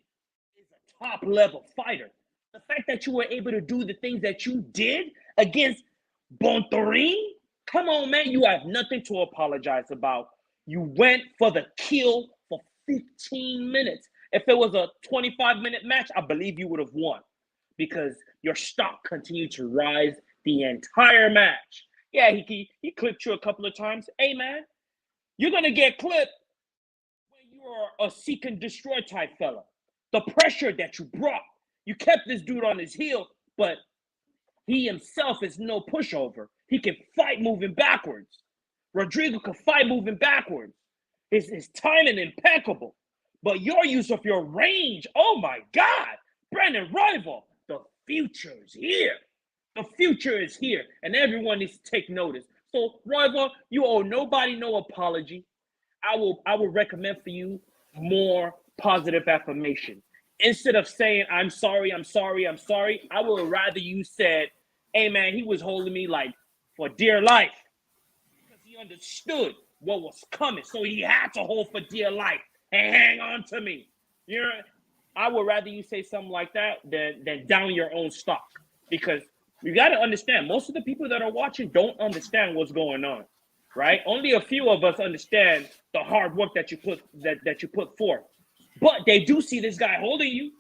is a top-level fighter. The fact that you were able to do the things that you did against Bontorin, come on, man. You have nothing to apologize about. You went for the kill for 15 minutes. If it was a 25-minute match, I believe you would have won because your stock continued to rise the entire match. Yeah, he clipped you a couple of times. Hey, man, you're going to get clipped when you are a seek and destroy type fella. The pressure that you brought, you kept this dude on his heel, but he himself is no pushover. He can fight moving backwards. Rodrigo can fight moving backwards. His timing impeccable. But your use of your range, oh my God, Brandon Royval, the future is here. The future is here, and everyone needs to take notice. So, Royval, you owe nobody no apology. I will recommend for you more positive affirmation. Instead of saying, I'm sorry, I'm sorry, I'm sorry, I would rather you said, hey, man, he was holding me like for dear life because he understood what was coming. So he had to hold for dear life and hang on to me. You know, I would rather you say something like that than down your own stock, because you got to understand, most of the people that are watching don't understand what's going on, right? Only a few of us understand the hard work that you put forth. But they do see this guy holding you.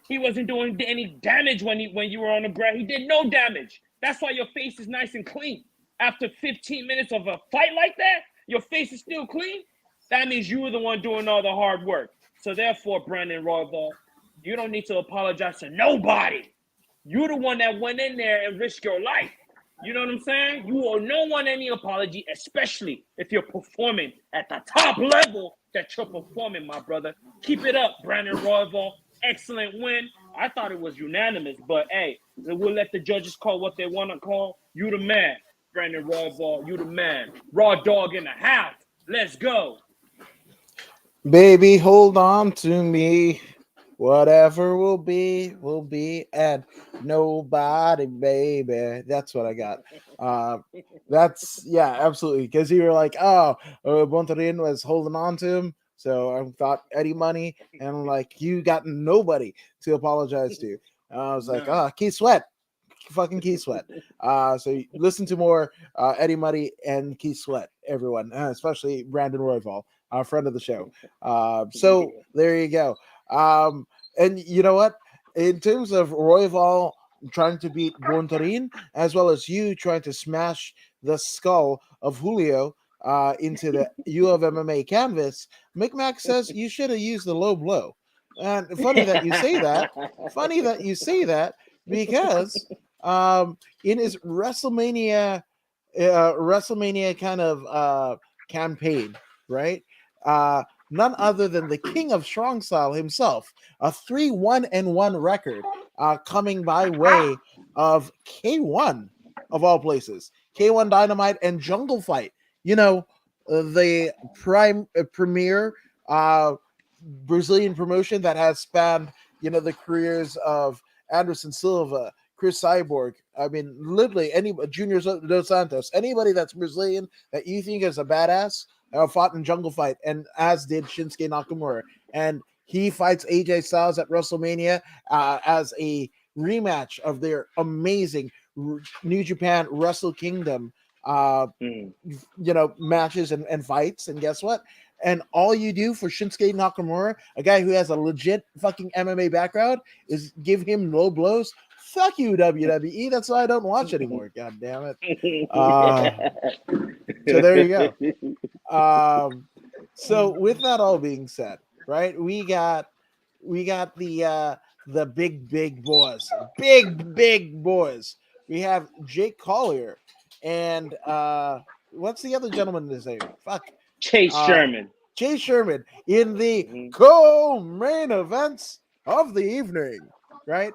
He wasn't doing any damage when you were on the ground. He did no damage. That's why your face is nice and clean. After 15 minutes of a fight like that, your face is still clean. That means you were the one doing all the hard work. So therefore, Brandon Royval, you don't need to apologize to nobody. You're the one that went in there and risked your life. You know what I'm saying? You owe no one any apology, especially if you're performing at the top level that you're performing, my brother. Keep it up, Brandon Royval. Excellent win. I thought it was unanimous, but hey, we'll let the judges call what they want to call. You the man, Brandon Royval. You the man. Raw dog in the house. Let's go. Baby, hold on to me. Whatever will be, and nobody, baby. That's what I got. That's yeah, absolutely. Because you were like, oh, Bontorin was holding on to him, so I thought Eddie Money, and I'm like, you got nobody to apologize to. I was like, No. Keith Sweat, fucking Keith Sweat. So listen to more Eddie Money and Keith Sweat, everyone, especially Brandon Royval, our friend of the show. So there you go. And you know what? In terms of Royval trying to beat Bontorin, as well as you trying to smash the skull of Julio into the U of MMA canvas, McMac says you should have used the low blow. And funny that you say that. Funny that you say that because in his WrestleMania kind of campaign, right? None other than the king of strong style himself, a 3-1-1 record coming by way of K1 of all places, K1 Dynamite and Jungle Fight. You know, the premier Brazilian promotion that has spanned, the careers of Anderson Silva, Chris Cyborg. I mean, literally any Junior Dos Santos, anybody that's Brazilian that you think is a badass, fought in Jungle Fight, and as did Shinsuke Nakamura. And he fights AJ Styles at WrestleMania as a rematch of their amazing New Japan Wrestle Kingdom matches and fights. And guess what? And all you do for Shinsuke Nakamura, a guy who has a legit fucking MMA background, is give him low blows. Fuck you, WWE. That's why I don't watch anymore. God damn it. So there you go. So with that all being said, right, we got the big boys, big boys. We have Jake Collier and what's the other gentleman's name? Fuck. Chase Sherman. Chase Sherman in the co-main events of the evening, right?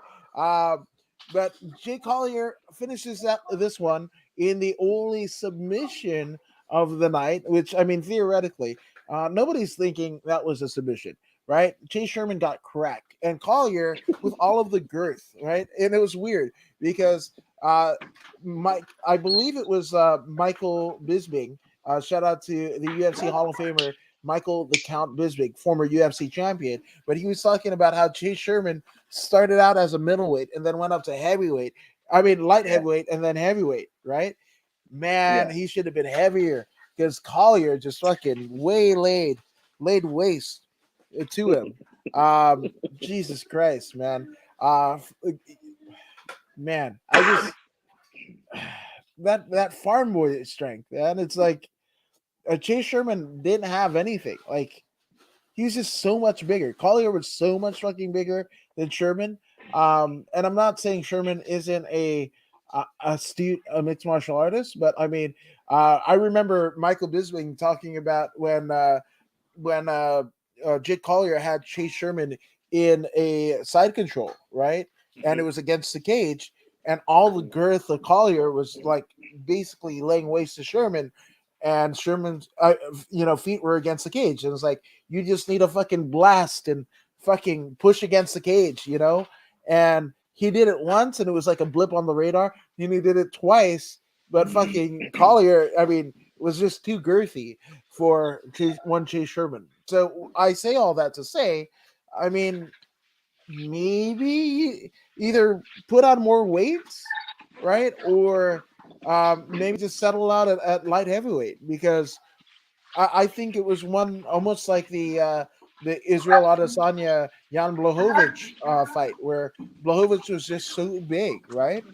But Jake Collier finishes this one in the only submission of the night, which, I mean, theoretically, nobody's thinking that was a submission, right? Chase Sherman got cracked, and Collier with all of the girth, right? And it was weird because I believe it was Michael Bisping. Shout out to the UFC Hall of Famer Michael the Count Bisping, former UFC champion. But he was talking about how Chase Sherman started out as a middleweight and then went up to heavyweight. I mean, light heavyweight and then heavyweight, right? Man, he should have been heavier because Collier just fucking laid waste to him. Jesus Christ, man. Man, I just that farm boy strength, man. It's like Chase Sherman didn't have anything. Like, he was just so much bigger. Collier was so much fucking bigger than Sherman. And I'm not saying Sherman isn't a astute mixed martial artist, but I mean, I remember Michael Bisping talking about when Jake Collier had Chase Sherman in a side control, right? And it was against the cage, and all the girth of Collier was like basically laying waste to Sherman, and Sherman's feet were against the cage, and it's like, you just need a fucking blast and fucking push against the cage, and he did it once and it was like a blip on the radar, and he did it twice, but fucking Collier, I mean, was just too girthy for Chase Sherman. So I say all that to say, I mean, maybe either put on more weights, right, or maybe just settle out at light heavyweight, because I think it was one almost like the Israel Adesanya Jan Blachowicz fight, where Blachowicz was just so big, right?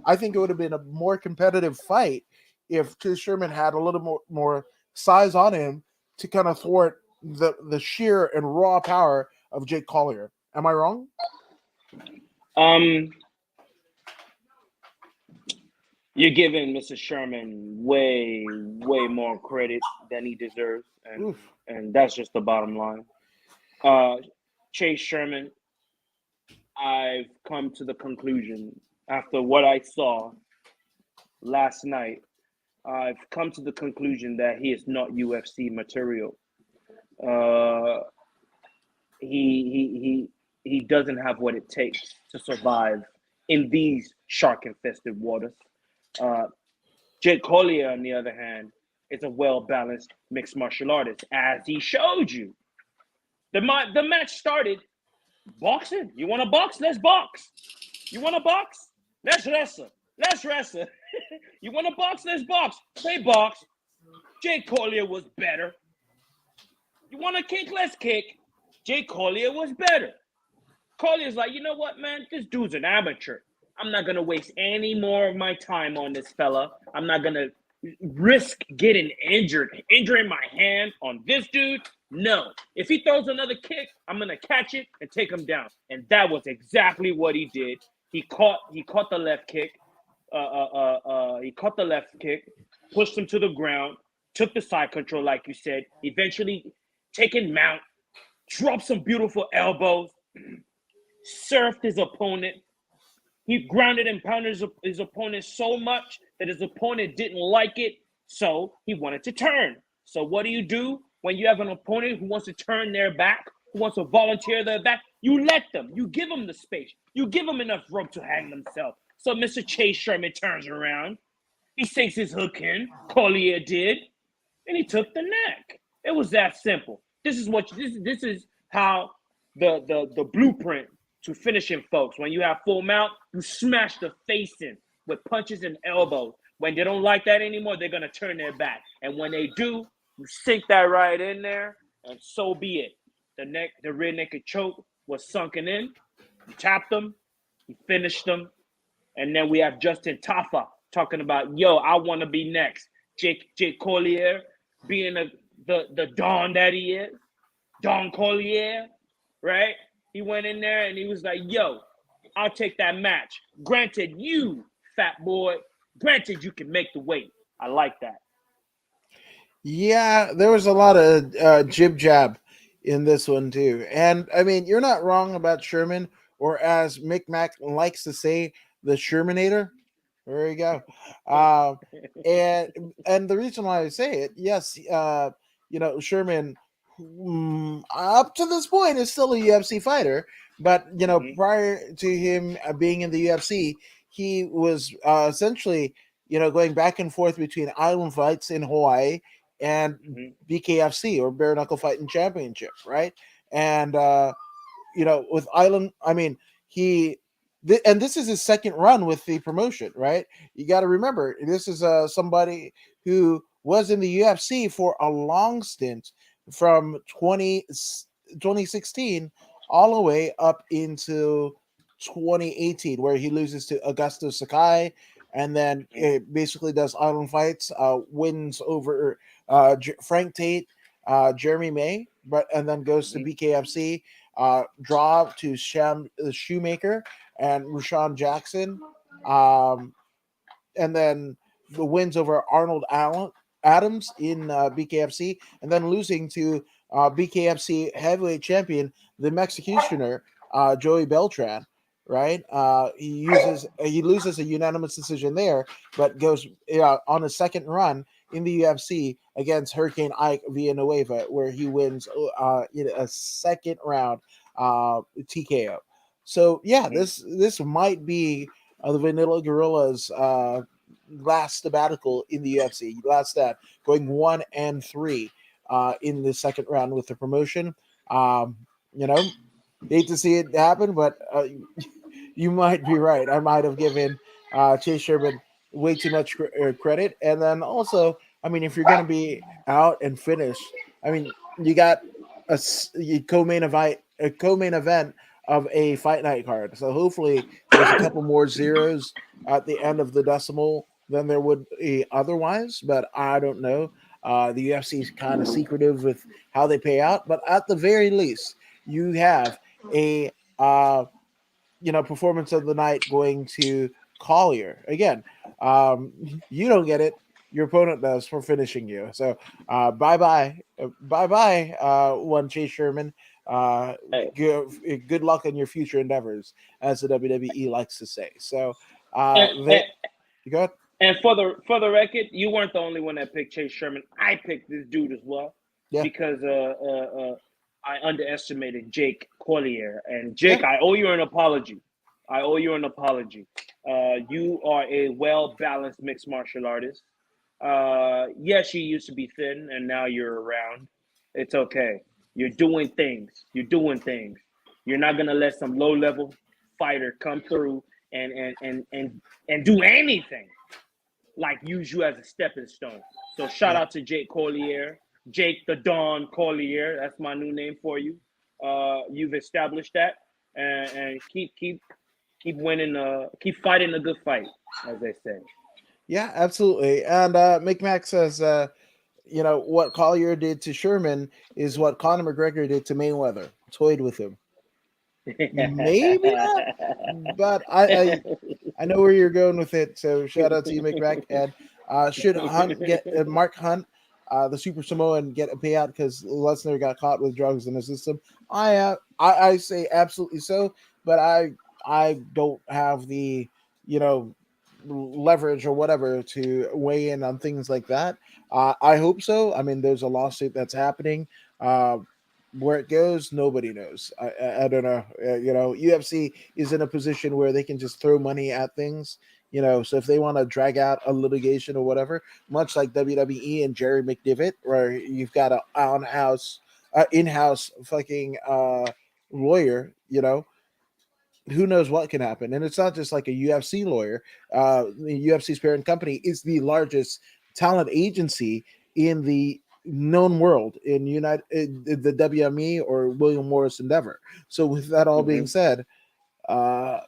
I think it would have been a more competitive fight if Chase Sherman had a little more size on him to kind of thwart the sheer and raw power of Jake Collier. Am I wrong? You're giving Mr. Sherman way more credit than he deserves, and that's just the bottom line. Chase Sherman, I've come to the conclusion after what I saw last night. I've come to the conclusion that he is not UFC material. He doesn't have what it takes to survive in these shark-infested waters. Jake Collier, on the other hand, is a well-balanced mixed martial artist, as he showed you. The match started boxing. You want to box? Let's box. You want to box? Let's wrestle. You want to box? Let's box. They box. Jake Collier was better. You want to kick? Let's kick. Jake Collier was better. Collier's like, you know what, man? This dude's an amateur. I'm not gonna waste any more of my time on this fella. I'm not gonna risk getting injuring my hand on this dude. No. If he throws another kick, I'm gonna catch it and take him down. And that was exactly what he did. He caught the left kick. He caught the left kick, pushed him to the ground, took the side control, like you said. Eventually, taking mount, dropped some beautiful elbows, surfed his opponent. He grounded and pounded his opponent so much that his opponent didn't like it, so he wanted to turn. So what do when you have an opponent who wants to turn their back, who wants to volunteer their back? You let them. You give them the space. You give them enough rope to hang themselves. So Mr. Chase Sherman turns around. He sinks his hook in. Collier did, and he took the neck. It was that simple. This is how the blueprint to finishing folks. When you have full mount, you smash the face in with punches and elbows. When they don't like that anymore, they're gonna turn their back. And when they do, you sink that right in there, and so be it. The rear naked choke was sunken in. You tapped them, you finished them, and then we have Justin Tafa talking about, yo, I want to be next. Jake Collier being the Don that he is, Don Collier, right? He went in there and he was like, yo, I'll take that match. Granted, you, fat boy, granted, you can make the weight. I like that. Yeah, there was a lot of jib jab in this one too. And I mean, you're not wrong about Sherman, or as Mick Mac likes to say, the Shermanator. There you go. Uh, and the reason why I say it, yes, Sherman, up to this point is still a UFC fighter, but prior to him being in the UFC, he was essentially going back and forth between island fights in Hawaii and BKFC, or Bare Knuckle Fighting Championship, right? And with Island, I mean, and this is his second run with the promotion, right? You got to remember, this is somebody who was in the UFC for a long stint from 2016 all the way up into 2018, where he loses to Augusto Sakai, and then it basically does island fights, wins over Frank Tate, Jeremy May, and then goes to BKFC, draw to Shoemaker and Rashawn Jackson, and then the wins over Arnold Adams in BKFC, and then losing to BKFC heavyweight champion, the Mexicutioner, Joey Beltran. Right, he loses a unanimous decision there, but goes on a second run in the UFC against Hurricane Ike Villanueva, where he wins in a second round TKO. So yeah, this might be the Vanilla Gorilla's last sabbatical in the UFC. Last stat, going 1-3 in the second round with the promotion. Hate to see it happen, but you might be right. I might have given Chase Sherman way too much credit. And then also, I mean, if you're going to be out and finish, I mean, you got a co-main event of a fight night card. So hopefully there's a couple more zeros at the end of the decimal than there would be otherwise. But I don't know. The UFC is kind of secretive with how they pay out. But at the very least, you have a performance of the night going to Collier. Again, you don't get it. Your opponent does for finishing you. So bye bye. One Chase Sherman. Hey, Good luck in your future endeavors, as the WWE likes to say. So and, and, you go ahead. and for the record, you weren't the only one that picked Chase Sherman. I picked this dude as well because I underestimated Jake Collier. And Jake, I owe you an apology. You are a well-balanced mixed martial artist. Yes, you used to be thin, and now you're around. It's okay. You're doing things. You're not gonna let some low-level fighter come through and do anything like use you as a stepping stone. So shout out to Jake Collier. Jake the Don Collier. That's my new name for you. You've established that, and keep keep winning. Keep fighting a good fight, as they say. Yeah, absolutely. And McMack says, what Collier did to Sherman is what Conor McGregor did to Mayweather. Toyed with him. Maybe not, but I know where you're going with it. So shout out to you, McMack. And should Hunt get Mark Hunt, the Super Samoan, get a payout because Lesnar got caught with drugs in the system? I say absolutely so, but I don't have the you know leverage or whatever to weigh in on things like that. I hope so. I mean, there's a lawsuit that's happening. Where it goes, nobody knows. I don't know. UFC is in a position where they can just throw money at things. So if they want to drag out a litigation or whatever, much like WWE and Jerry McDivitt, where you've got a in-house fucking lawyer, who knows what can happen. And it's not just like a UFC lawyer. The UFC's parent company is the largest talent agency in the known world in the WME or William Morris Endeavor. So with that all being said, uh,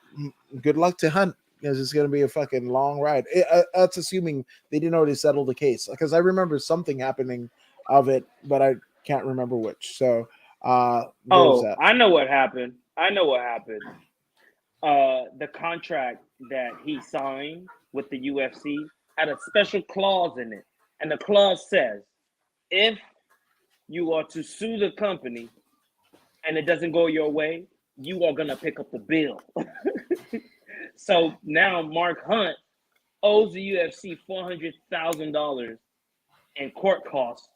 good luck to Hunt because it's going to be a fucking long ride. That's assuming they didn't already settle the case because I remember something happening of it, but I can't remember which. So there's that. I know what happened. The contract that he signed with the UFC had a special clause in it, and the clause says if you are to sue the company and it doesn't go your way, you are gonna pick up the bill. So now Mark Hunt owes the UFC $400,000 in court costs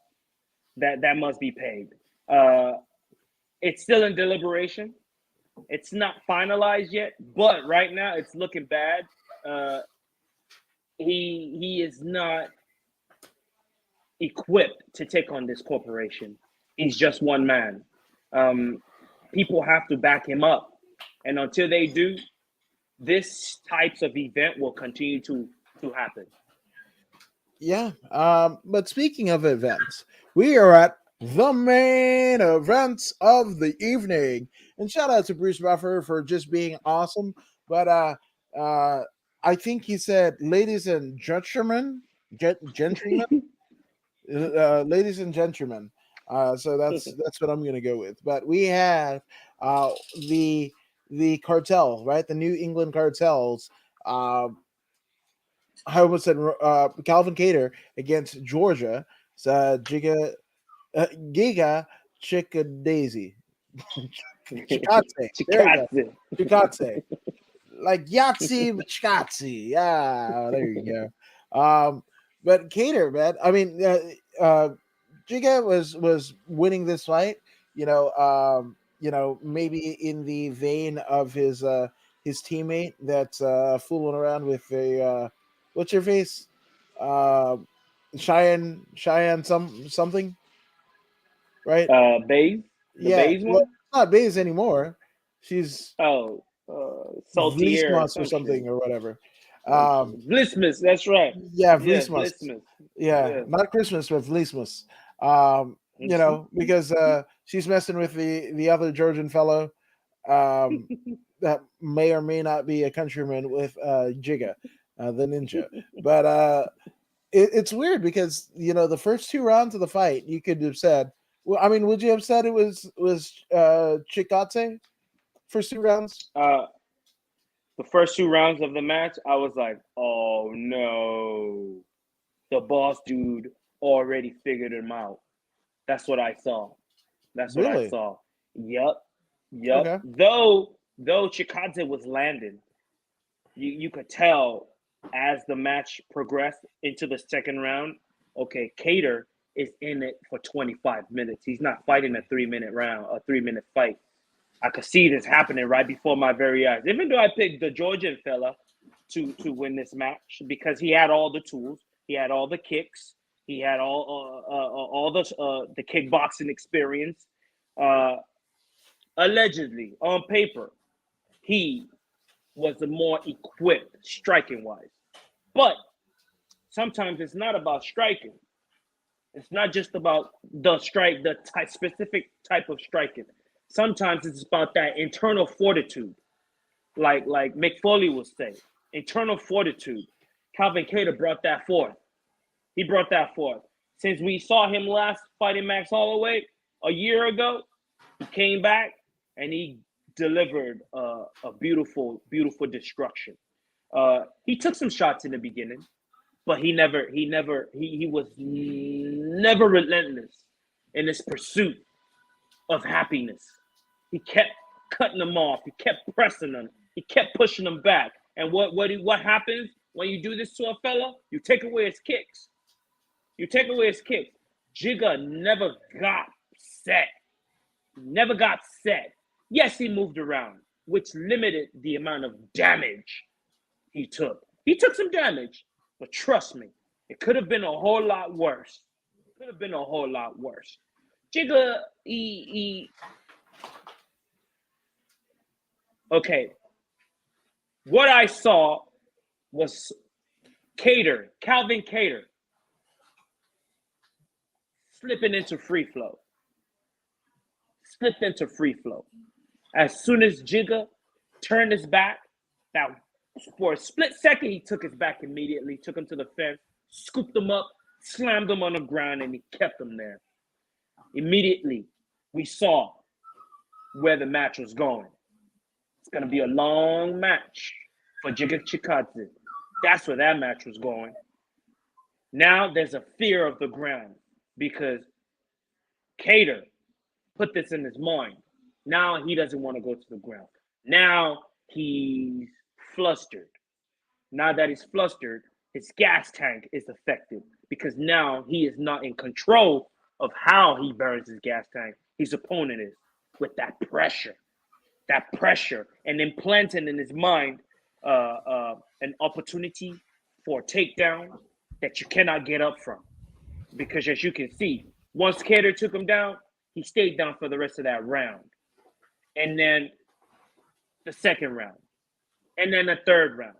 that must be paid. It's still in deliberation. It's not finalized yet, but right now it's looking bad. He is not equipped to take on this corporation. He's just one man. People have to back him up, and until they do, this types of event will continue to happen. Yeah. But speaking of events, we are at the main events of the evening. And shout out to Bruce Buffer for just being awesome. But I think he said, ladies and gentlemen, gentlemen, ladies and gentlemen. So that's what I'm gonna go with. But we have the cartel, right? The New England cartels. I almost said Calvin Kattar against Georgia. It's Giga Chikadze. Chikadze. There you go. Chikadze. Chikadze. Like Yahtzee, but Chikadze. Yeah, there you go. But Kattar, man, I mean, Giga was winning this fight. Maybe in the vein of his teammate that's fooling around with a what's your face? Uh, Cheyenne something, right? Bays, the Yeah, Bays well, one. it's not Bays anymore. She's Oh, Saltier or Vliesmas or some shit. something or whatever. Some Um, shit. Blissmas, that's right. yeah, Yeah, Vliesmas. Blissmas. Yeah, Yeah. not Christmas, but Vliesmas. Because she's messing with the other Georgian fellow that may or may not be a countryman with Jiga, the ninja. But it's weird because the first two rounds of the fight, you could have said, well, I mean, would you have said it was Chikadze first two rounds? The first 2 rounds of the match, I was like, oh no, the boss dude already figured him out. That's what I saw. That's what I Really? saw. Yup. Okay. Though Chikadze was landing, you could tell as the match progressed into the second round. Okay, Kattar is in it for 25 minutes. He's not fighting a 3-minute round, a 3-minute fight. I could see this happening right before my very eyes. Even though I picked the Georgian fella to win this match because he had all the tools, he had all the kicks, he had all the kickboxing experience. Uh, Allegedly, on paper, he was the more equipped striking wise. But sometimes it's not about striking. It's not just about the specific type of striking. Sometimes it's about that internal fortitude. like Mick Foley will say, internal fortitude. Calvin Kattar brought that forth. He brought that forth. Since we saw him last fighting Max Holloway a year ago, he came back and he delivered a beautiful, beautiful destruction. He took some shots in the beginning, but he was never relentless in his pursuit of happiness. He kept cutting them off. He kept pressing them. He kept pushing them back. And what happens when you do this to a fella? You take away his kicks. You take away his kicks. Jigga never got set. Never got set. Yes, he moved around, which limited the amount of damage he took. He took some damage, but trust me, it could have been a whole lot worse. It could have been a whole lot worse. Jigga, okay. What I saw was Calvin Kattar, slipping into free flow. Slipped into free flow. As soon as Jigga turned his back, that for a split second, he took his back immediately, took him to the fence, scooped him up, slammed him on the ground, and he kept him there. Immediately, we saw where the match was going. It's going to be a long match for Jigga Chikadze. That's where that match was going. Now there's a fear of the ground because Kattar put this in his mind. Now he doesn't want to go to the ground. Now he's flustered. Now that he's flustered, his gas tank is affected because now he is not in control of how he burns his gas tank. His opponent is with that pressure, and implanting in his mind an opportunity for a takedown that you cannot get up from. Because as you can see, once Kattar took him down, he stayed down for the rest of that round. And then the second round. And then the third round.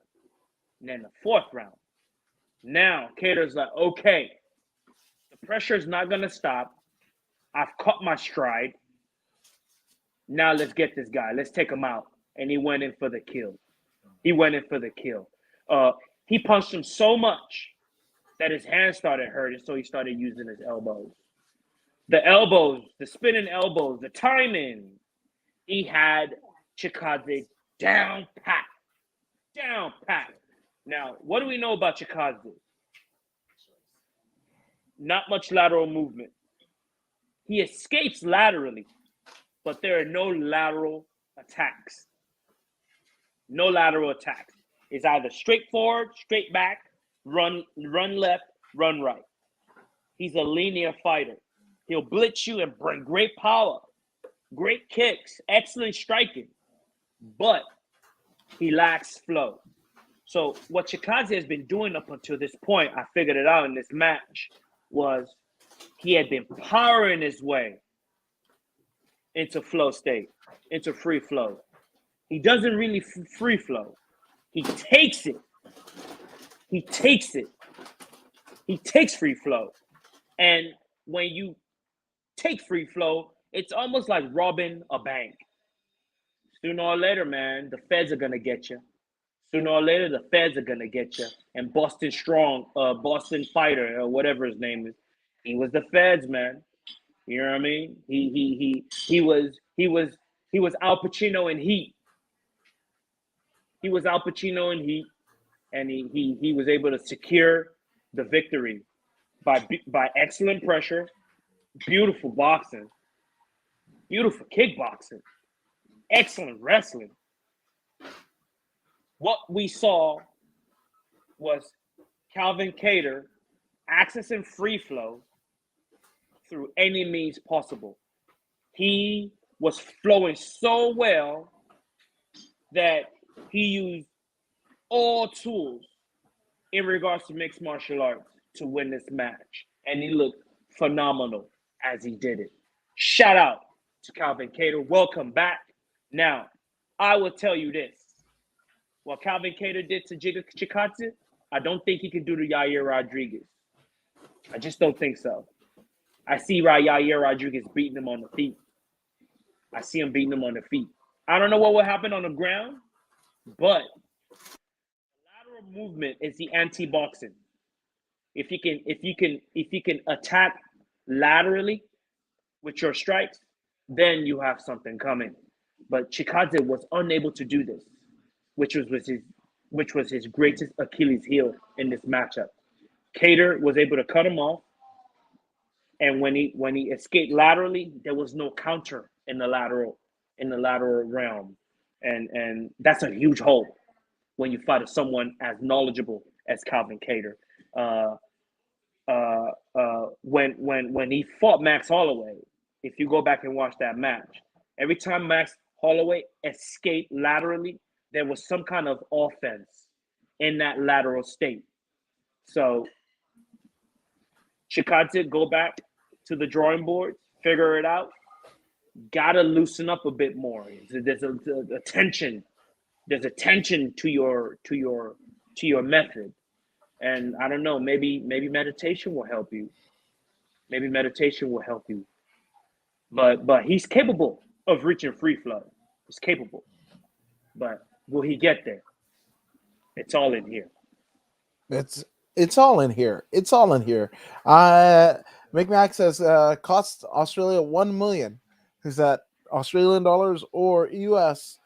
And then the fourth round. Now, Kattar's like, okay, the pressure is not going to stop. I've caught my stride. Now let's get this guy. Let's take him out. And he went in for the kill. He punched him so much that his hands started hurting, so he started using his elbows. The elbows, the spinning elbows, the timing. He had Chikadze down pat. Now, what do we know about Chikadze? Not much lateral movement. He escapes laterally, but there are no lateral attacks. No lateral attacks. It's either straight forward, straight back, run left, run right. He's a linear fighter. He'll blitz you and bring great power, great kicks, excellent striking, but he lacks flow. So what Chikadze has been doing up until this point, I figured it out in this match, was he had been powering his way into flow state, into free flow. He doesn't really free flow. He takes it. He takes free flow. And when you take free flow, it's almost like robbing a bank. Sooner or later, man, the feds are going to get you. Sooner or later, the feds are going to get you. And Boston Fighter, or whatever his name is, he was the feds, man. You know what I mean? He was Al Pacino in Heat. He was Al Pacino in Heat, and he was able to secure the victory by excellent pressure, beautiful boxing, beautiful kickboxing, excellent wrestling. What we saw was Calvin Kattar accessing free flow through any means possible. He was flowing so well that he used all tools in regards to mixed martial arts to win this match. And he looked phenomenal as he did it. Shout out to Calvin Kattar. Welcome back. Now, I will tell you this. What Calvin Kattar did to Jigga Chikadze, I don't think he can do to Yair Rodriguez. I just don't think so. I see Yair Rodriguez beating him on the feet. I don't know what will happen on the ground, But lateral movement is the anti-boxing. If you can attack laterally with your strikes, then you have something coming. But Chikadze was unable to do this, which was his greatest Achilles heel in this matchup. Kattar was able to cut him off, and when he escaped laterally, there was no counter in the lateral realm, and that's a huge hole when you fight someone as knowledgeable as Calvin Kattar. Uh, when he fought Max Holloway, if you go back and watch that match, every time Max Holloway escaped laterally, there was some kind of offense in that lateral state. So Chikadze, go back to the drawing board, figure it out. Gotta loosen up a bit more. There's a tension. There's a tension to your method, and I don't know. Maybe meditation will help you. Maybe meditation will help you. But he's capable of reaching free flow. He's capable. But will he get there? It's all in here. It's it's all in here. It's all in here. Uh McMax says cost Australia 1 million. Is that Australian dollars or US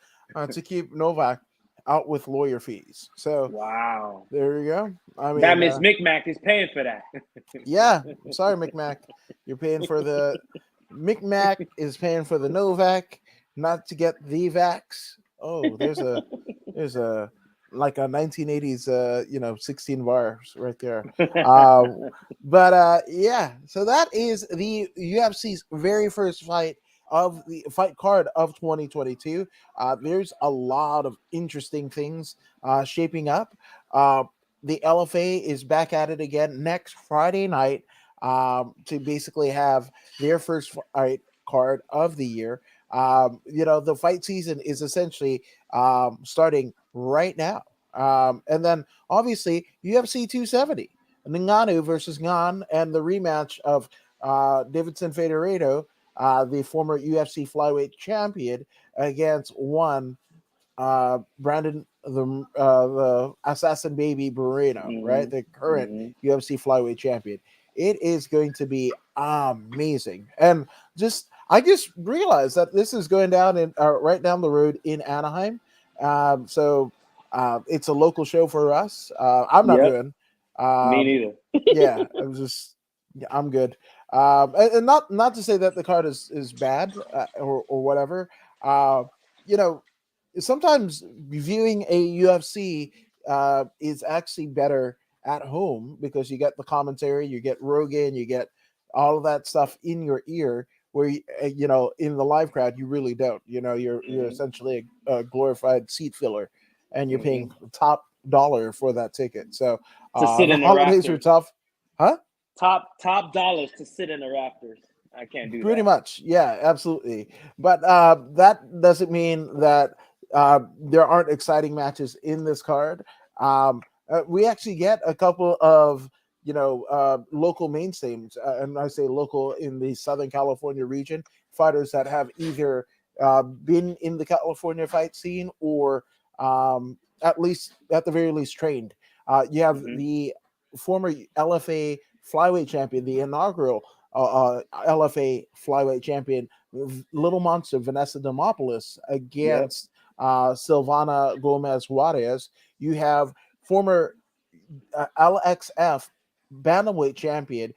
to keep Novak out with lawyer fees? So Wow. there you go. I That mean, means Micmac is paying for that. yeah. Sorry, McMac. You're paying for the McMac is paying for the Novak, not to get the Vax. Oh, there's a like a 1980s 16 bars right there. Uh, but yeah, so that is the UFC's very first fight of the fight card of 2022. There's a lot of interesting things shaping up. The LFA is back at it again next Friday night to basically have their first fight card of the year. The fight season is essentially starting right now. And then obviously UFC 270, Ngannou versus Ngan, and the rematch of Davidson Figueiredo, the former UFC flyweight champion, against one Brandon the Assassin Baby Moreno, right? Hmm. The current Hmm. UFC flyweight champion. It is going to be amazing, and I just realized that this is going down in right down the road in Anaheim. So it's a local show for us. I'm not Yep. doing. Me Um, neither. yeah, yeah, I'm good. And not to say that the card is bad or whatever. You know, sometimes viewing a UFC is actually better at home because you get the commentary, you get Rogan, you get all of that stuff in your ear. Where in the live crowd, you really don't. You're Hmm. essentially a glorified seat filler, and you're paying Hmm. top dollar for that ticket. So To sit the in the holidays are rafters. tough, huh? Top dollars to sit in the rafters. I can't do Pretty that. much, yeah, absolutely. But that doesn't mean that there aren't exciting matches in this card. We actually get a couple of local mainstays, and I say local in the Southern California region, fighters that have either been in the California fight scene or at the very least trained. You have Hmm. the former LFA flyweight champion, the inaugural LFA flyweight champion, Little Monster Vanessa Demopoulos Yep. against Silvana Gomez Juarez. You have former LXF bantamweight champion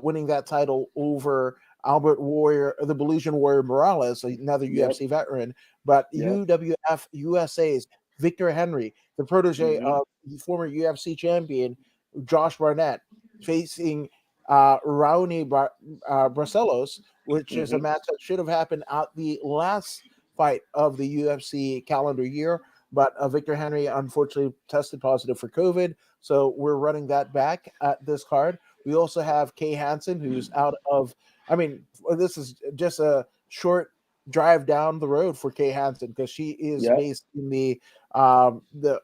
winning that title over Albert Warrior, the Belizean Warrior Morales, another Yep. UFC veteran, but Yep. UWF USA's Victor Henry, the protege Hmm. of the former UFC champion Josh Barnett, facing Raoni Barcelos, which is a Hmm. match that should have happened at the last fight of the UFC calendar year. But Victor Henry unfortunately tested positive for COVID, so we're running that back at this card. We also have Kay Hansen, who's out of. I mean, this is just a short drive down the road for Kay Hansen because she is Yep. based in the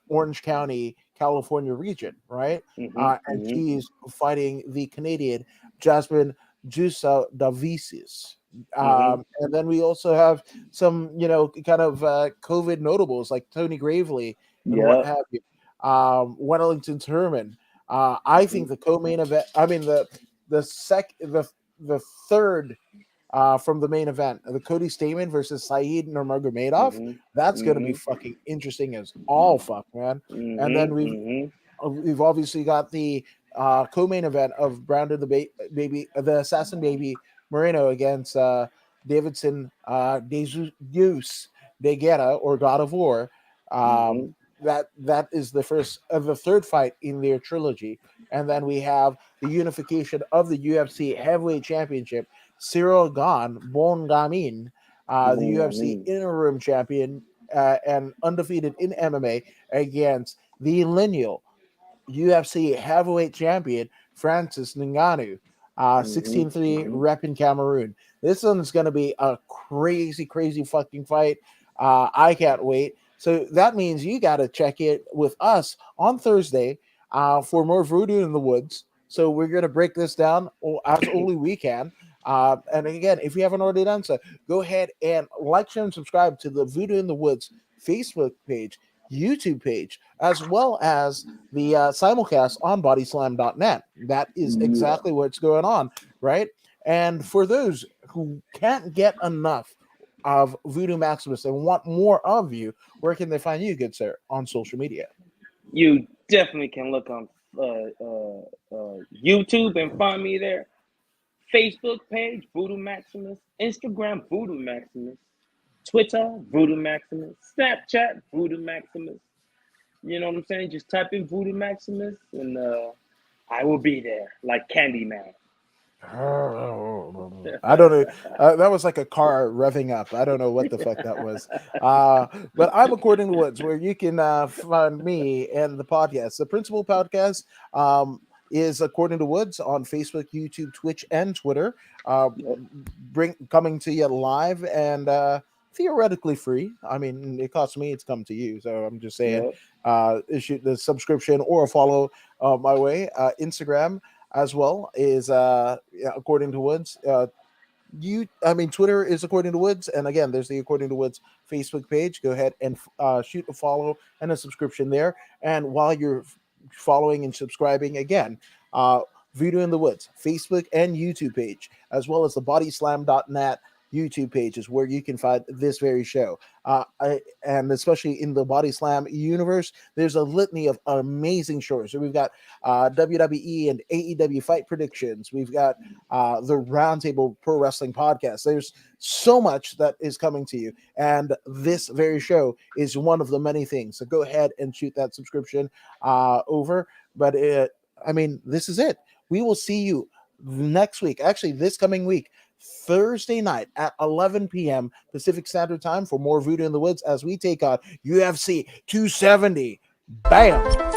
Orange County, California region, right? Hmm. And Hmm. she's fighting the Canadian Jasmine Juice Davisis. Mm-hmm. And then we also have some, kind of COVID notables like Tony Gravely and what Yep. have you. Wellington Turman. I Mm-hmm. think the co-main event. I mean the third from the main event, the Cody Stamen versus Saeed Nurmagomedov. Mm-hmm. That's going to be Mm-hmm. fucking interesting as all fuck, man. And then Mm-hmm. Mm-hmm. we've obviously got the co-main event of Brandon the Assassin Baby Moreno against Davidson Deus de Guerra or God of War. Um, Mm-hmm. that is the first of the third fight in their trilogy, and then we have the unification of the UFC Heavyweight Championship. Cyril Bon Gamin, the Boom, I UFC mean. interim champion and undefeated in MMA, against the lineal UFC heavyweight champion Francis Ngannou, Mm-hmm. 16-3 Mm-hmm. rep in Cameroon. This one's going to be a crazy, crazy fucking fight. I can't wait. So that means you got to check it with us on Thursday for more Voodoo in the Woods. So we're going to break this down as only we can. And again, if you haven't already done so, go ahead and like, share, and subscribe to the Voodoo in the Woods Facebook page, YouTube page, as well as the simulcast on bodyslam.net. That is Yeah. exactly what's going on, right? And for those who can't get enough of Voodoo Maximus and want more of you, where can they find you, good sir, on social media? You definitely can look on YouTube and find me there. Facebook page, Voodoo Maximus. Instagram, Voodoo Maximus. Twitter, Voodoo Maximus. Snapchat, Voodoo Maximus. You know what I'm saying? Just type in Voodoo Maximus and I will be there like Candyman. I don't know. That was like a car revving up. I don't know what the fuck that was. But I'm According to Woods, where you can find me and the podcast. The principal podcast is According to Woods on Facebook, YouTube, Twitch, and Twitter. Uh, Yep, coming to you live and theoretically free. I mean, it costs me; it's come to you. So I'm just saying, yep, issue the subscription or a follow my way. Instagram as well is yeah, According to Woods. Twitter is According to Woods, and again, there's the According to Woods Facebook page. Go ahead and shoot a follow and a subscription there. And while you're following and subscribing, again, uh, Voodoo in the Woods Facebook and YouTube page, as well as the bodyslam.net YouTube page is where you can find this very show. And especially in the Body Slam universe, there's a litany of amazing shows. So we've got WWE and AEW fight predictions. We've got the Roundtable Pro Wrestling Podcast. There's so much that is coming to you, and this very show is one of the many things. So go ahead and shoot that subscription over. But this is it. We will see you next week. Actually, this coming week. Thursday night at 11 p.m. Pacific Standard Time for more Voodoo in the Woods as we take on UFC 270. Bam!